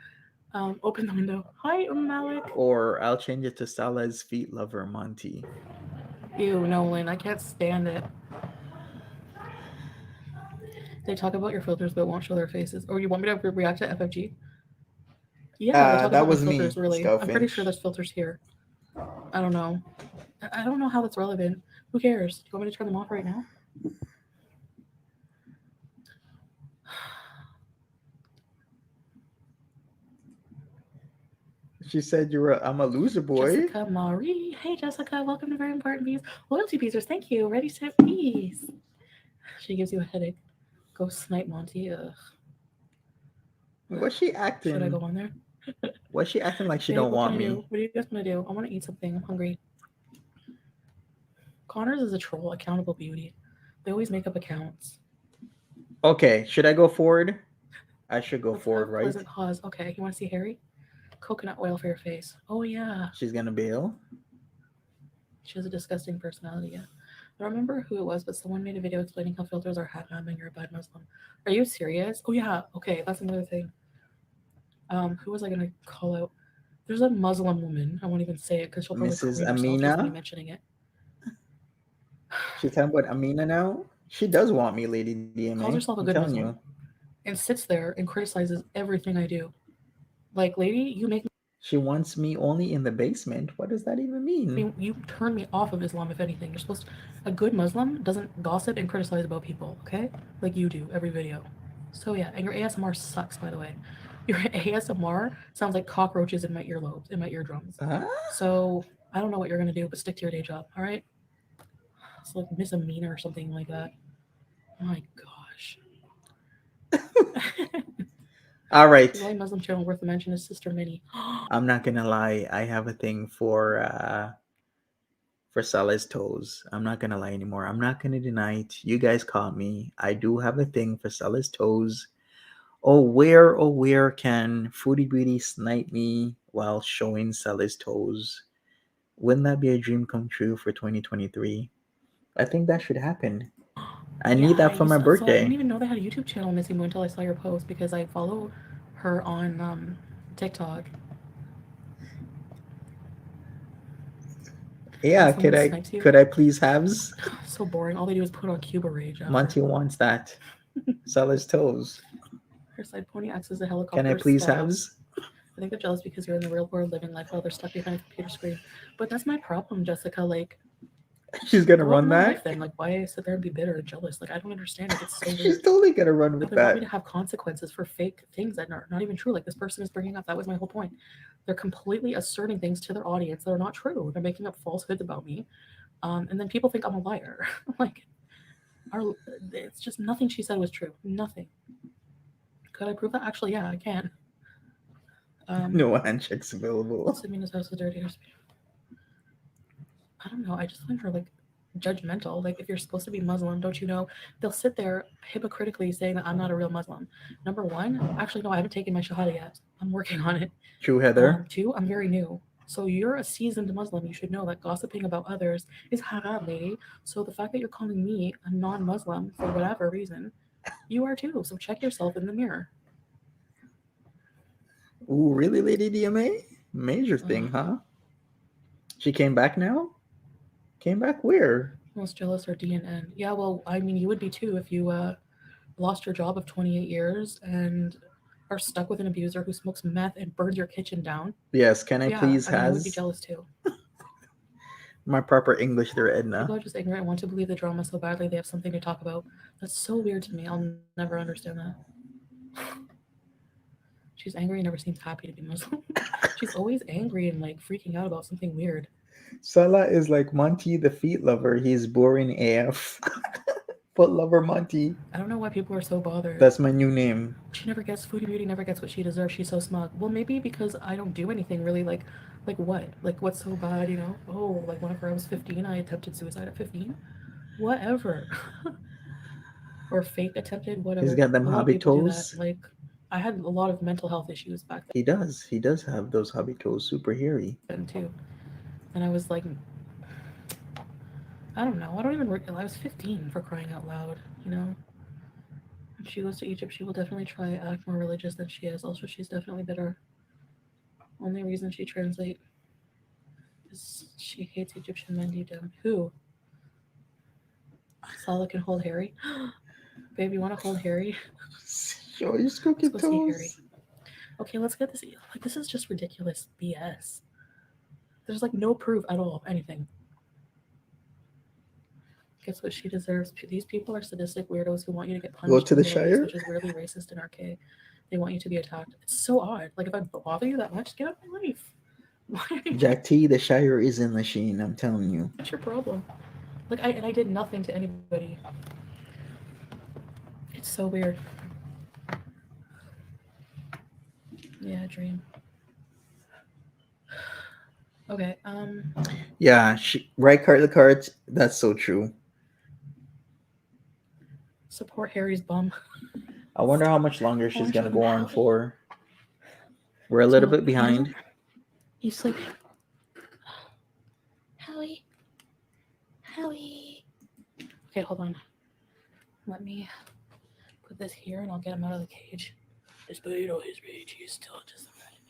Open the window. Hi, Malik. Or I'll change it to Stella's Feet Lover Monty. Ew, Nolan, I can't stand it. They talk about your filters but won't show their faces. Or you want me to react to FFG? Yeah, they talk That about was my me, filters, really. Scout I'm pretty sure Finch. there's filters here. I don't know. I don't know how that's relevant. Who cares? Do you want me to turn them off right now? She said I'm a loser boy. Jessica Marie. Hey, Jessica. Welcome to Very Important Views. Loyalty Beezers. Thank you. Ready, set, peace. She gives you a headache. Go snipe Monty. Ugh. What's she acting? Should I go on there? What's she acting like she Babe, don't what want can I me? do? What do you guys want to do? I want to eat something. I'm hungry. Connors is a troll. Accountable beauty. They always make up accounts. Okay, should I go forward? I should go Let's forward, have right? Pleasant pause. Okay, you want to see Harry? Coconut oil for your face. Oh yeah. She's gonna bail. She has a disgusting personality. Yeah. I don't remember who it was, but someone made a video explaining how filters are haram and you're a bad Muslim. Are you serious? Oh yeah. Okay, that's another thing. Who was I gonna call out? There's a Muslim woman. I won't even say it because she'll probably Mrs. clean herself just me Amina. mentioning it. She's talking about Amina now. She does want me, Lady DMA. Calls herself a I'm good telling Muslim. you. And sits there and criticizes everything I do. Like, lady, you make me. She wants me only in the basement. What does that even mean? You turn me off of Islam, if anything. You're supposed to. A good Muslim doesn't gossip and criticize about people, okay? Like you do every video. So yeah, and your ASMR sucks, by the way. Your ASMR sounds like cockroaches in my earlobes, in my eardrums. Huh? So I don't know what you're gonna do, but stick to your day job, all right? It's like Miss Amina or something like that. Oh my gosh. All right. The only Muslim channel worth a mention is Sister Minnie. I'm not gonna lie. I have a thing for Salah's toes. I'm not gonna lie anymore. I'm not gonna deny it. You guys caught me. I do have a thing for Salah's toes. Oh, where can Foodie Beauty snipe me while showing Salah's toes? Wouldn't that be a dream come true for 2023? I think that should happen. I need that for my So I birthday. didn't even know they had a YouTube channel, Missy Moon, until I saw your post because I follow her on TikTok. Yeah, could I please haves? So boring. All they do is put on Cuba Rage. Monty wants that. Salah's toes. Her side pony acts as a helicopter. Can I please Stop. haves? I think they're jealous because you're in the real world living life while they're stuck behind a computer screen. But that's my problem, Jessica. Like, she's gonna go run on my that. life then. Like, why sit there and be bitter and jealous? Like, I don't understand it. It's so weird. She's totally gonna run Like, with they want that. me to have consequences for fake things that are not even true. Like this person is bringing up. That was my whole point. They're completely asserting things to their audience that are not true. They're making up falsehoods about me. And then people think I'm a liar. Like, it's just nothing she said was true. Nothing. Could I prove that? Actually, yeah, I can. No handshakes available. Samina's house is dirty. I don't know. I just find her like judgmental. Like, if you're supposed to be Muslim, don't you know? They'll sit there hypocritically saying that I'm not a real Muslim. Number one, actually, no, I haven't taken my Shahada yet. I'm working on it. True, Heather. Two, I'm very new. So you're a seasoned Muslim. You should know that gossiping about others is haram, lady. So the fact that you're calling me a non-Muslim for whatever reason, you are too. So check yourself in the mirror. Ooh, really, Lady DMA? Major thing, huh? She came back now? Came back where? Most jealous or DNN? Yeah, well, I mean, you would be too if you lost your job of 28 years and are stuck with an abuser who smokes meth and burns your kitchen down. Yes, can I please I would be has jealous too. my proper English there, Edna? People are just ignorant and want to believe the drama so badly they have something to talk about. That's so weird to me. I'll never understand that. She's angry and never seems happy to be Muslim. She's always angry and like freaking out about something weird. Salah is like Monty the feet lover. He's boring AF. Foot lover Monty. I don't know why people are so bothered. That's my new name. She never gets Foodie Beauty, never gets what she deserves. She's so smug. Well, maybe because I don't do anything really like what? Like what's so bad, you know? Oh, like whenever I was 15, I attempted suicide at 15. Whatever. Or fake attempted, whatever. He's got them A lot of hobby people do toes. that. Like, I had a lot of mental health issues back He does. He does have those hobby toes. Super hairy. then too. And I was like, I don't know. I don't even. I was 15 for crying out loud. You know. If she goes to Egypt, she will definitely try to act more religious than she is. Also, she's definitely bitter. Only reason she translate is she hates Egyptian men deep down. Who? Salah can hold Harry. Babe, you want to hold Harry? Show your squeaky Let's go see Harry. toes. Okay, let's get this. Like, this is just ridiculous BS. There's like no proof at all of anything. Gets what she deserves. These people are sadistic weirdos who want you to get punched. Go to the in face, Shire? which is weirdly racist and archaic. They want you to be attacked. It's so odd. Like, if I bother you that much, get out of my life. Why are you? Jack T, the Shire is a machine. I'm telling you. What's your problem? Like, I did nothing to anybody. It's so weird. Yeah, dream. Okay. Yeah, right card the cards. That's so true. Support Harry's bum. I wonder how much longer she's gonna go on Howie. for. We're a little bit behind. You sleeping? Howie. Okay, hold on. Let me put this here and I'll get him out of the cage. Despite all his rage, he is still just a rat in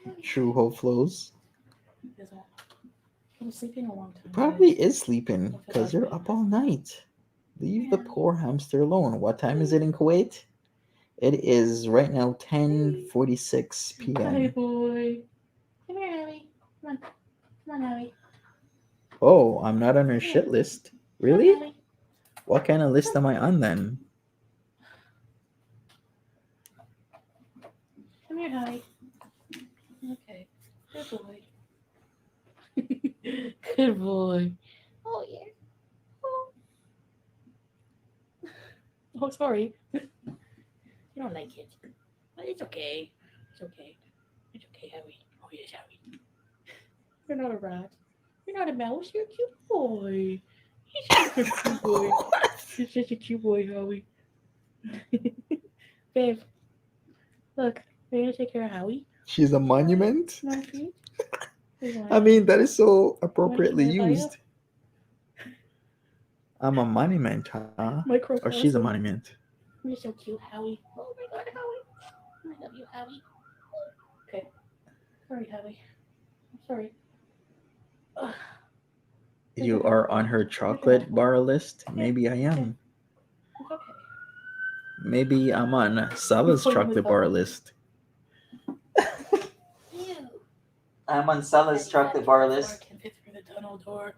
the cage. True hope flows. He was sleeping a long time. Probably is sleeping because you're up all night. Leave the poor hamster alone. What time is it in Kuwait? It is right now 10:46 Hi, p.m. boy. Come here, Howie. Come on, Howie. Oh, I'm not on her shit list. Really? Howie. What kind of list am I on then? Come here, Howie. Okay. Good boy. Good boy. Oh, yeah. Oh, sorry. You don't like it. But it's okay. It's okay. It's okay, Howie. Oh, yes, Howie. You're not a rat. You're not a mouse. You're a cute boy. He's such a cute boy. He's such a cute boy, Howie. Babe. Look. Are you going to take care of Howie? She's a monument? You want a treat? I mean, that is so appropriately Wanna keep my used. I'm a monument, huh? Or she's a monument. You're so cute, Howie. Oh my god, Howie. I love you, Howie. Okay. Sorry, Howie. I'm sorry. Ugh. You are on her chocolate bar list? Maybe I am. It's okay. Maybe I'm on Salah's chocolate bar list. Ew. I'm on Salah's chocolate bar list. I can fit through the tunnel door.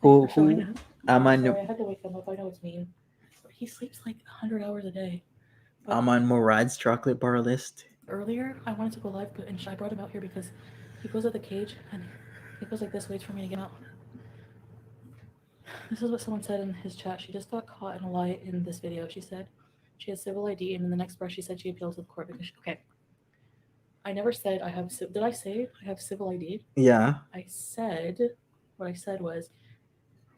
Who? I'm I'm on. sorry, I had to wake him up. I know it's mean. But he sleeps like 100 hours a day. I'm on Murad's chocolate bar list. Earlier, I wanted to go live, but I brought him out here because he goes at the cage and he goes like this, waits for me to get out. This is what someone said in his chat. She just got caught in a lie in this video. She said she has civil ID, and in the next breath, she said she appealed to the court because okay. I never said I have. Did I say I have civil ID? Yeah. I said what I said was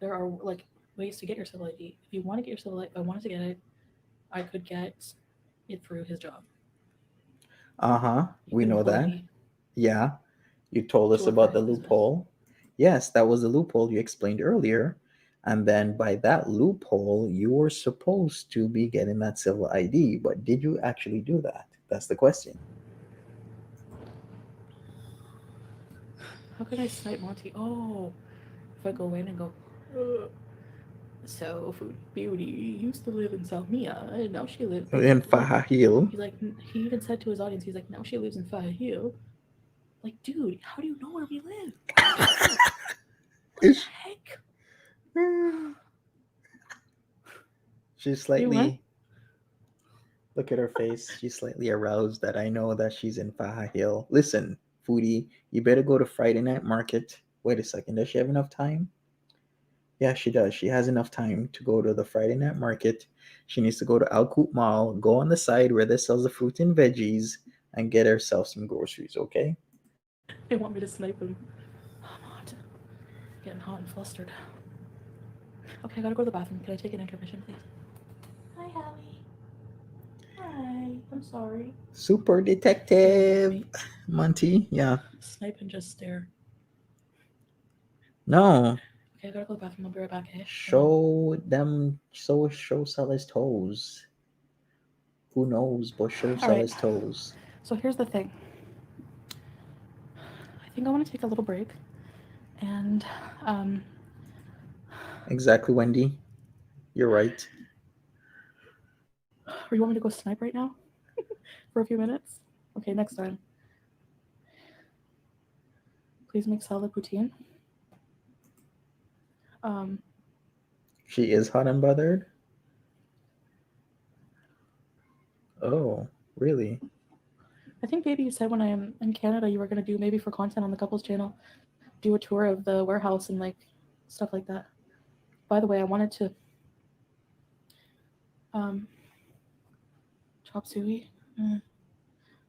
there are like ways to get your civil ID. If you want to get your civil ID, if I wanted to get it, I could get it through his job. We know employ that. me Yeah. You told us to work about for the his business. loophole. Yes, that was the loophole you explained earlier. And then by that loophole, you were supposed to be getting that civil ID. But did you actually do that? That's the question. How could I snipe Monty? Oh, if I go in and go, so Food Beauty used to live in Salmia, and now she lives In Fahahil. He's like, he even said to his audience, he's like, now she lives in Fahahil. Like, dude, how do you know where we live? What the heck? She's You what? slightly. Look at her face. She's slightly aroused that I know that she's in Fahahil. Listen, Foodie, you better go to Friday night market. Wait a second. Does she have enough time? Yeah, she does. She has enough time to go to the Friday night market. She needs to go to Al Coop Mall, go on the side where they sells the fruit and veggies, and get herself some groceries, okay? They want me to snipe him. I'm hot. Getting hot and flustered. Okay, I gotta go to the bathroom. Can I take an intermission, please? Hi, Hallie. Hi. I'm sorry. Super Detective Monty, yeah. Snipe and just stare. No, Okay, I gotta go to the bathroom. I'll be right back, eh? show Sally's toes. Who knows, but show Sally's toes. So here's the thing. I think I want to take a little break. And, Exactly, Wendy. You're right. or you want me to go snipe right now? For a few minutes? Okay, next time. Please make salad poutine. She is hot and bothered? Oh, really? I think, baby, you said when I am in Canada, you were going to do maybe for content on the couples channel, do a tour of the warehouse and like stuff like that. By the way, I wanted to chop suey. I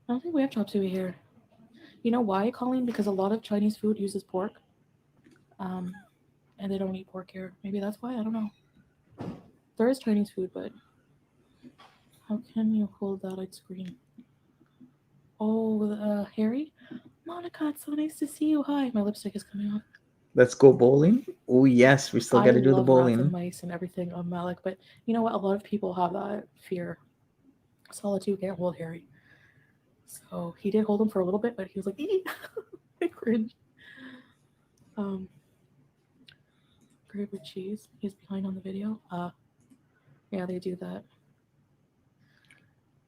don't think we have chop suey here. You know why, Colleen? Because a lot of Chinese food uses pork. And they don't eat pork here. Maybe that's why. I don't know. There is Chinese food, but how can you hold that? I'd scream. Oh, Harry? Monica, it's so nice to see you. Hi. My lipstick is coming off. Let's go bowling? Oh, yes, we still got to do the love rats and bowling. mice and everything on Malik, but you know what? A lot of people have that fear. Solitude can't hold Harry. So he did hold him for a little bit, but he was like, I cringe. Grape with cheese. He's behind on the video. Yeah, they do that.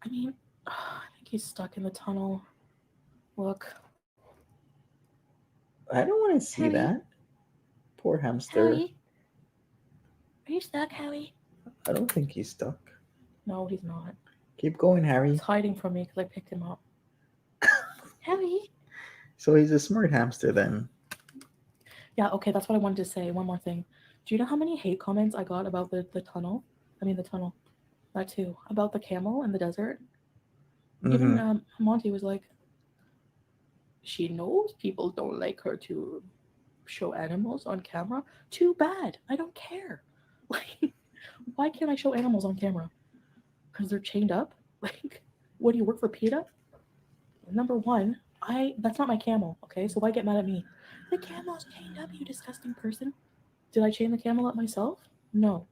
I mean, I think he's stuck in the tunnel. Look. I don't want to see Harry? that. Poor hamster. Harry? Are you stuck, Harry? I don't think he's stuck. No, he's not. Keep going, Harry. He's hiding from me because I picked him up. Harry? So he's a smart hamster then. Yeah, okay, that's what I wanted to say. One more thing. Do you know how many hate comments I got about the tunnel? I mean, the tunnel. That too. About the camel in the desert. Even Monty was like, she knows people don't like her to show animals on camera. Too bad. I don't care. Like, why can't I show animals on camera? Because they're chained up? Like, what do you work for PETA? Number one, that's not my camel, okay? So why get mad at me? The camel's chained up, you disgusting person. Did I chain the camel up myself? No.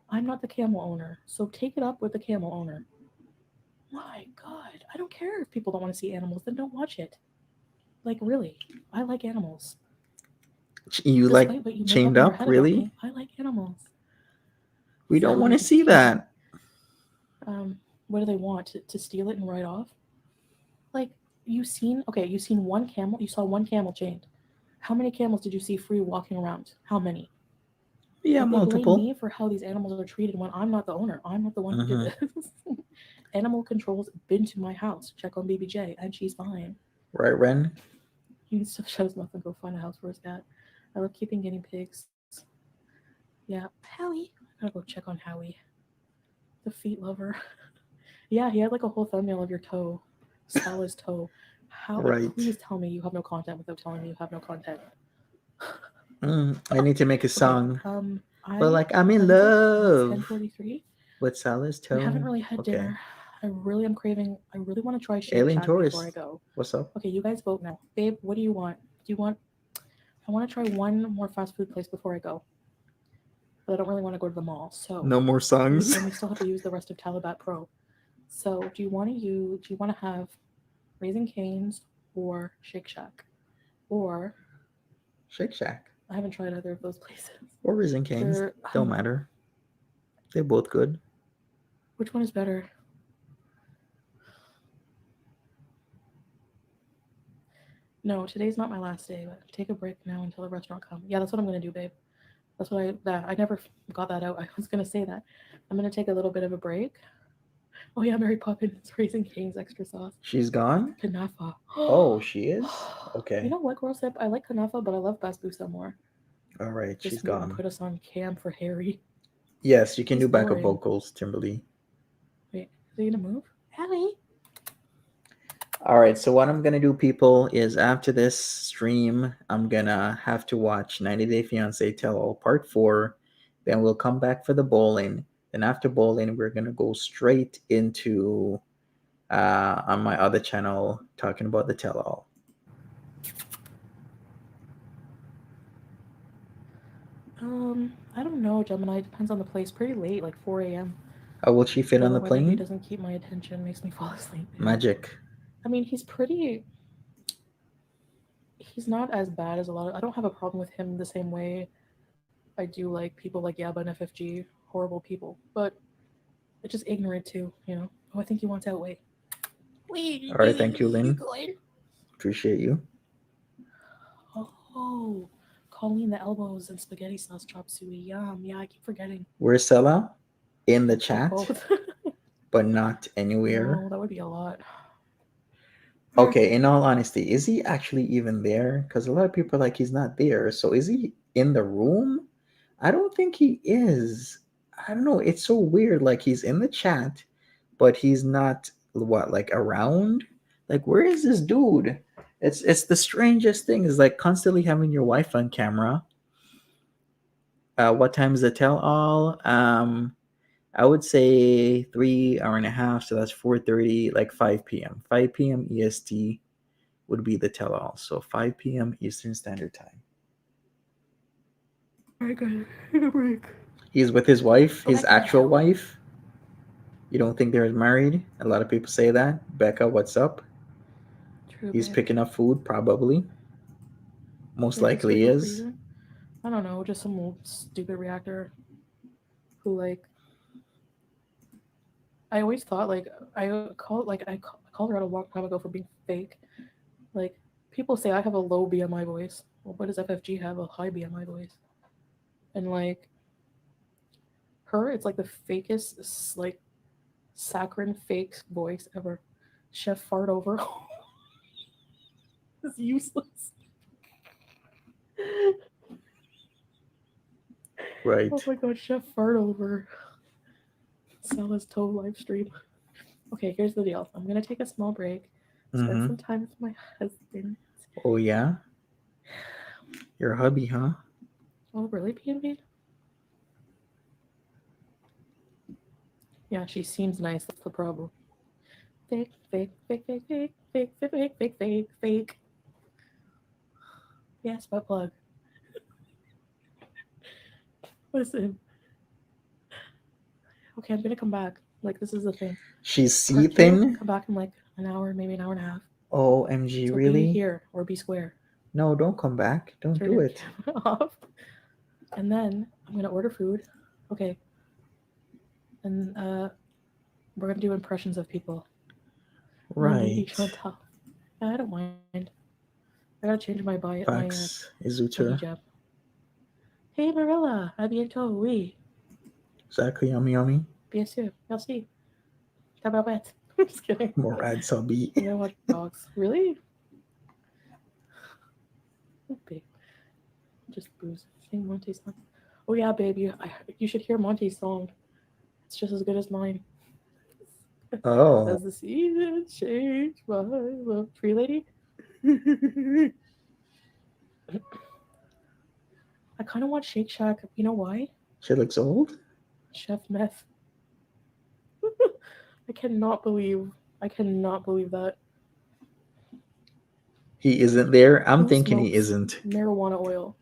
I'm not the camel owner, so take it up with the camel owner. My God, I don't care if people don't want to see animals, then don't watch it. Like, really, I like animals. You Despite like what you chained make up in your up, head really? about me, I like animals. We don't want to Salad see that. What do they want? To steal it and ride off? Like, you seen one camel, you saw one camel chained. How many camels did you see free walking around? How many? Yeah, Like, they blame multiple. me for how these animals are treated when I'm not the owner. I'm not the one who did this. Animal control's been to my house, check on BBJ, and she's fine. Right, Ren? He needs to shut his mouth and go find a house for his cat. I love keeping guinea pigs. Yeah, Howie. I gotta go check on Howie, the feet lover. Yeah, he had like a whole thumbnail of your toe, Stella's toe. How? Right. Please tell me you have no content without telling me you have no content. I need to make a Okay. song. But I like, I'm in Wednesday, it's love 10:43. with Salah's We toe. haven't really had Okay. dinner. I really am craving. I really want to try Shake Alien Shack before I Tourist. go. What's up? Okay, you guys vote now, babe. What do you want? Do you want? I want to try one more fast food place before I go, but I don't really want to go to the mall. So No more songs. and we still have to use the rest of Talibat Pro. So do you want to have Raising Cane's or Shake Shack, or Shake Shack. I haven't tried either of those places. Or Risen Canes. They're- Don't matter. They're both good. Which one is better? No, today's not my last day, but take a break now until the restaurant comes. Yeah, that's what I'm gonna do, babe. That's what I never got that out. I was gonna say that. I'm gonna take a little bit of a break. Oh yeah, Mary Poppins Raising Cane's extra sauce. She's gone? Kanafa. Oh, she is? Okay. You know what, girl sip? I like Kanafa, but I love Basbousa more. All right, she's Just gone. put us on cam for Harry. Yes, you can He's do backup boring. vocals, Timberly. Wait, is he gonna move? Harry. All right, so what I'm gonna do, people, is after this stream, I'm gonna have to watch 90 Day Fiance Tell All Part 4. Then we'll come back for the bowling. Then after bowling, we're gonna go straight into on my other channel talking about the Tell All. I don't know, Gemini. It depends on the place. Pretty late, like 4 a.m. How will she fit on the The weather, he plane? doesn't keep my attention, makes me fall asleep. Magic. I mean, he's not as bad as a lot of. I don't have a problem with him the same way I do like people like Yaba and FFG, horrible people. But it's just ignorant too, you know. Oh, I think he wants out. Wait. All right, thank you, Lynn. Appreciate you. Oh, Colleen, the elbows and spaghetti sauce chop suey. Yum. Yeah, I keep forgetting. Where's Sella? In the chat, Both. but not anywhere. No, that would be a lot. Okay, in all honesty, is he actually even there? Because a lot of people are like, he's not there. So is he in the room? I don't think he is. I don't know. It's so weird. Like, he's in the chat, but he's not, like around? Like, where is this dude? It's the strangest thing. Is like constantly having your wife on camera. What time is the tell all? I would say 3 hour and a half, so that's 4:30, like 5 p.m. 5 p.m. EST would be the tell all. So 5 p.m. Eastern Standard Time. Alright, good. Take a break. He's with his wife, Go his back to bed. actual wife. You don't think they're married? A lot of people say that. Becca, what's up? True, He's babe. picking up food, probably. Most Maybe likely it's for is. reason. I don't know, just some old stupid reactor who like. I always thought I called her out a long time ago for being fake. Like, people say I have a low BMI voice. Well, what does FFG have? A high BMI voice. And like her, it's like the fakest, like saccharine fake voice ever. Chef fart over. It's useless. Right. Oh my god, Chef fart over. Stella's toe live stream. Okay, here's the deal. I'm gonna take a small break, spend some time with my husband. Oh, yeah? Your hubby, huh? Oh, really, PNB? Yeah, she seems nice. That's the problem. Fake, fake, fake, fake, fake, fake, fake, fake, fake, fake, fake. Yes, butt plug. Listen. Okay, I'm gonna come back. Like, this is the thing. She's Part two, seething? come back in like an hour, maybe an hour and a half. OMG, So really? be here or be square. No, don't come back. Don't Turn do your it. camera off. And then I'm gonna order food. Okay. And we're gonna do impressions of people. Right. Chantal. I don't mind. I gotta change my Fax is Uter. hijab. Hey Marilla, à bientôt, oui. Exactly, yummy. Bien sûr, merci. Tabarouette. I'm just kidding. Morad Sabi. And I watch dogs. Really? Oh, babe. Just booze. Sing Monty's song. Oh yeah, babe, you should hear Monty's song. It's just as good as mine. Oh, As the season change my love. Tree lady? I kind of want Shake Shack. You know why? she looks old. Chef Meth. I cannot believe that. He isn't there. I'm Who thinking he smokes isn't. marijuana oil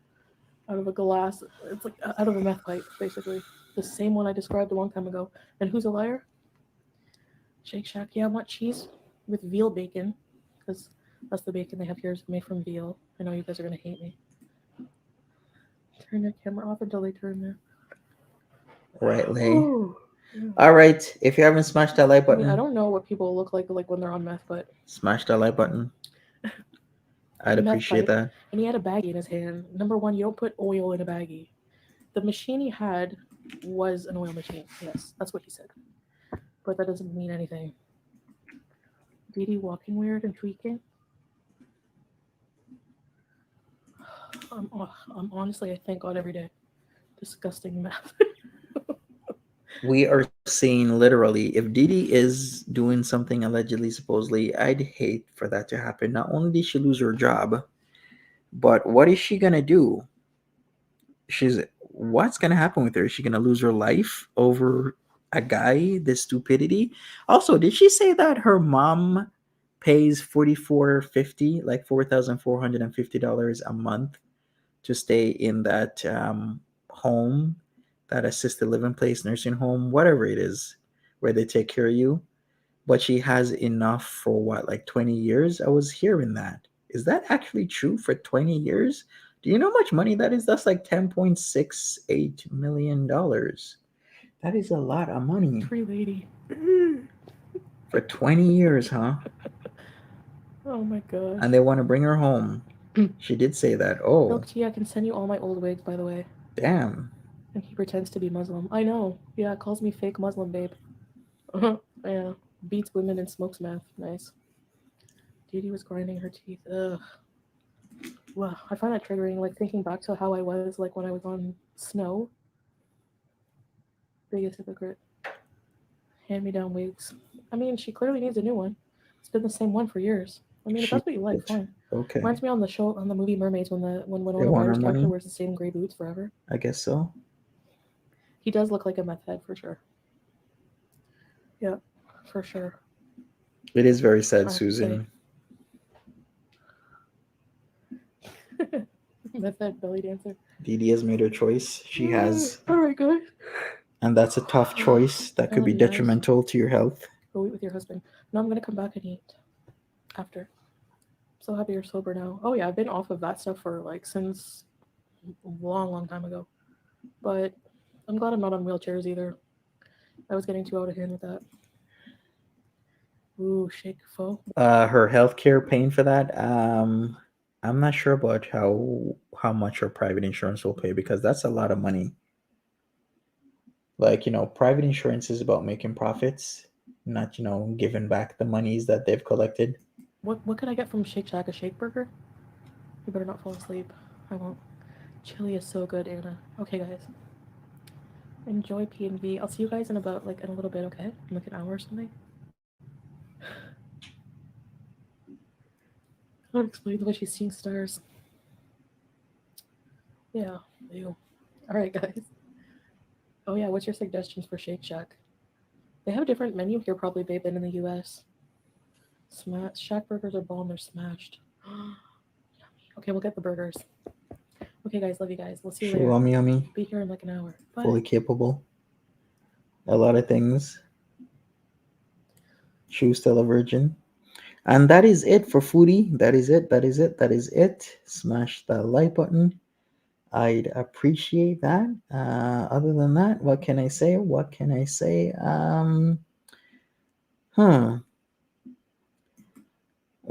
out of a glass? It's like out of a meth pipe, basically. The same one I described a long time ago. And who's a liar? Shake Shack. Yeah, I want cheese with veal bacon, because that's the bacon they have here is made from veal. I know you guys are gonna hate me. Turn your camera off until they turn there. Right, Lay. Ooh. All right. If you haven't smashed that like I mean, button, I don't know what people look like when they're on meth, but smash that like button. I'd meth appreciate pipe, that. and he had a baggie in his hand. Number one, you don't put oil in a baggie. The machine he had was an oil machine. Yes, that's what he said. But that doesn't mean anything. Dee Dee walking weird and tweaking. I'm honestly, I thank God every day. Disgusting meth. We are saying literally, if Didi is doing something allegedly, supposedly, I'd hate for that to happen. Not only did she lose her job, but what is she gonna do? What's gonna happen with her? Is she gonna lose her life over a guy? This stupidity. Also, did she say that her mom pays $44.50, like $4,450 a month to stay in that home, that assisted living place, nursing home, whatever it is, where they take care of you? But she has enough for what, like 20 years? I was hearing that. Is that actually true for 20 years? Do you know how much money that is? That's like $10.68 million. That is a lot of money Free lady. for 20 years, huh? Oh my gosh. And they want to bring her home. She did say that. Oh, Milk tea, I can send you all my old wigs, by the way. damn. And he pretends to be Muslim. I know. Yeah, calls me fake Muslim, babe. Yeah. Beats women and smokes meth. Nice. Dee Dee was grinding her teeth. Ugh. Wow, I find that triggering. Like thinking back to how I was like when I was on snow. Biggest hypocrite. Hand me down wigs. I mean, she clearly needs a new one. It's been the same one for years. I mean, if She that's what you like, did. fine. Okay. Reminds me on the movie Mermaids when They Winona want her Ryder's character money? wears the same gray boots forever. I guess so. He does look like a meth head for sure. Yeah, for sure. It is very I sad, have to Susan. Meth head belly dancer. Didi has made her choice. She has. All right, guys. And that's a tough choice that could be Nice. detrimental to your health. Go eat with your husband. No, I'm gonna come back and eat after. So happy you're sober now. Oh yeah, I've been off of that stuff for like since a long time ago. But I'm glad I'm not on wheelchairs either. I was getting too out of hand with that. Ooh, shake faux. Her healthcare paying for that. I'm not sure about how much her private insurance will pay, because that's a lot of money. Like, private insurance is about making profits, not giving back the monies that they've collected. What could I get from Shake Shack? A shake burger? You better not fall asleep. I won't. Chili is so good, Anna. Okay, guys. Enjoy P&V. I'll see you guys in a little bit, okay? In like an hour or something. That explains why she's seeing stars. Yeah, ew. Alright, guys. Oh yeah, what's your suggestions for Shake Shack? They have a different menu here probably, babe, than in the US. Shack burgers are bomb, they're smashed. Okay, we'll get the burgers. Okay, guys, love you guys. We'll see you later. Yummy. Be here in like an hour. Bye. Fully capable. A lot of things. She still a virgin. And that is it for Foodie. That is it. Smash the like button. I'd appreciate that. Other than that, what can I say?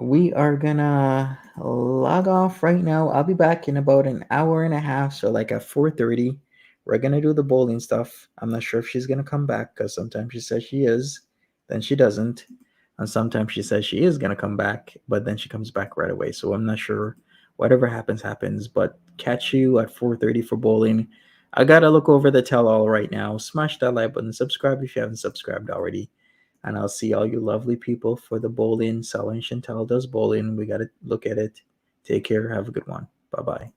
we are gonna log off right now. I'll be back in about an hour and a half, so like at 4:30. We're gonna do the bowling stuff. I'm not sure if she's gonna come back because sometimes she says she is, then she doesn't, and sometimes she says she is gonna come back, but then she comes back right away. So I'm not sure. Whatever happens, happens. But catch you at 4:30 for bowling. I gotta look over the tell-all right now. Smash that like button, subscribe if you haven't subscribed already. And I'll see all you lovely people for the bowling. Sally and Chantel does bowling. We got to look at it. Take care. Have a good one. Bye bye.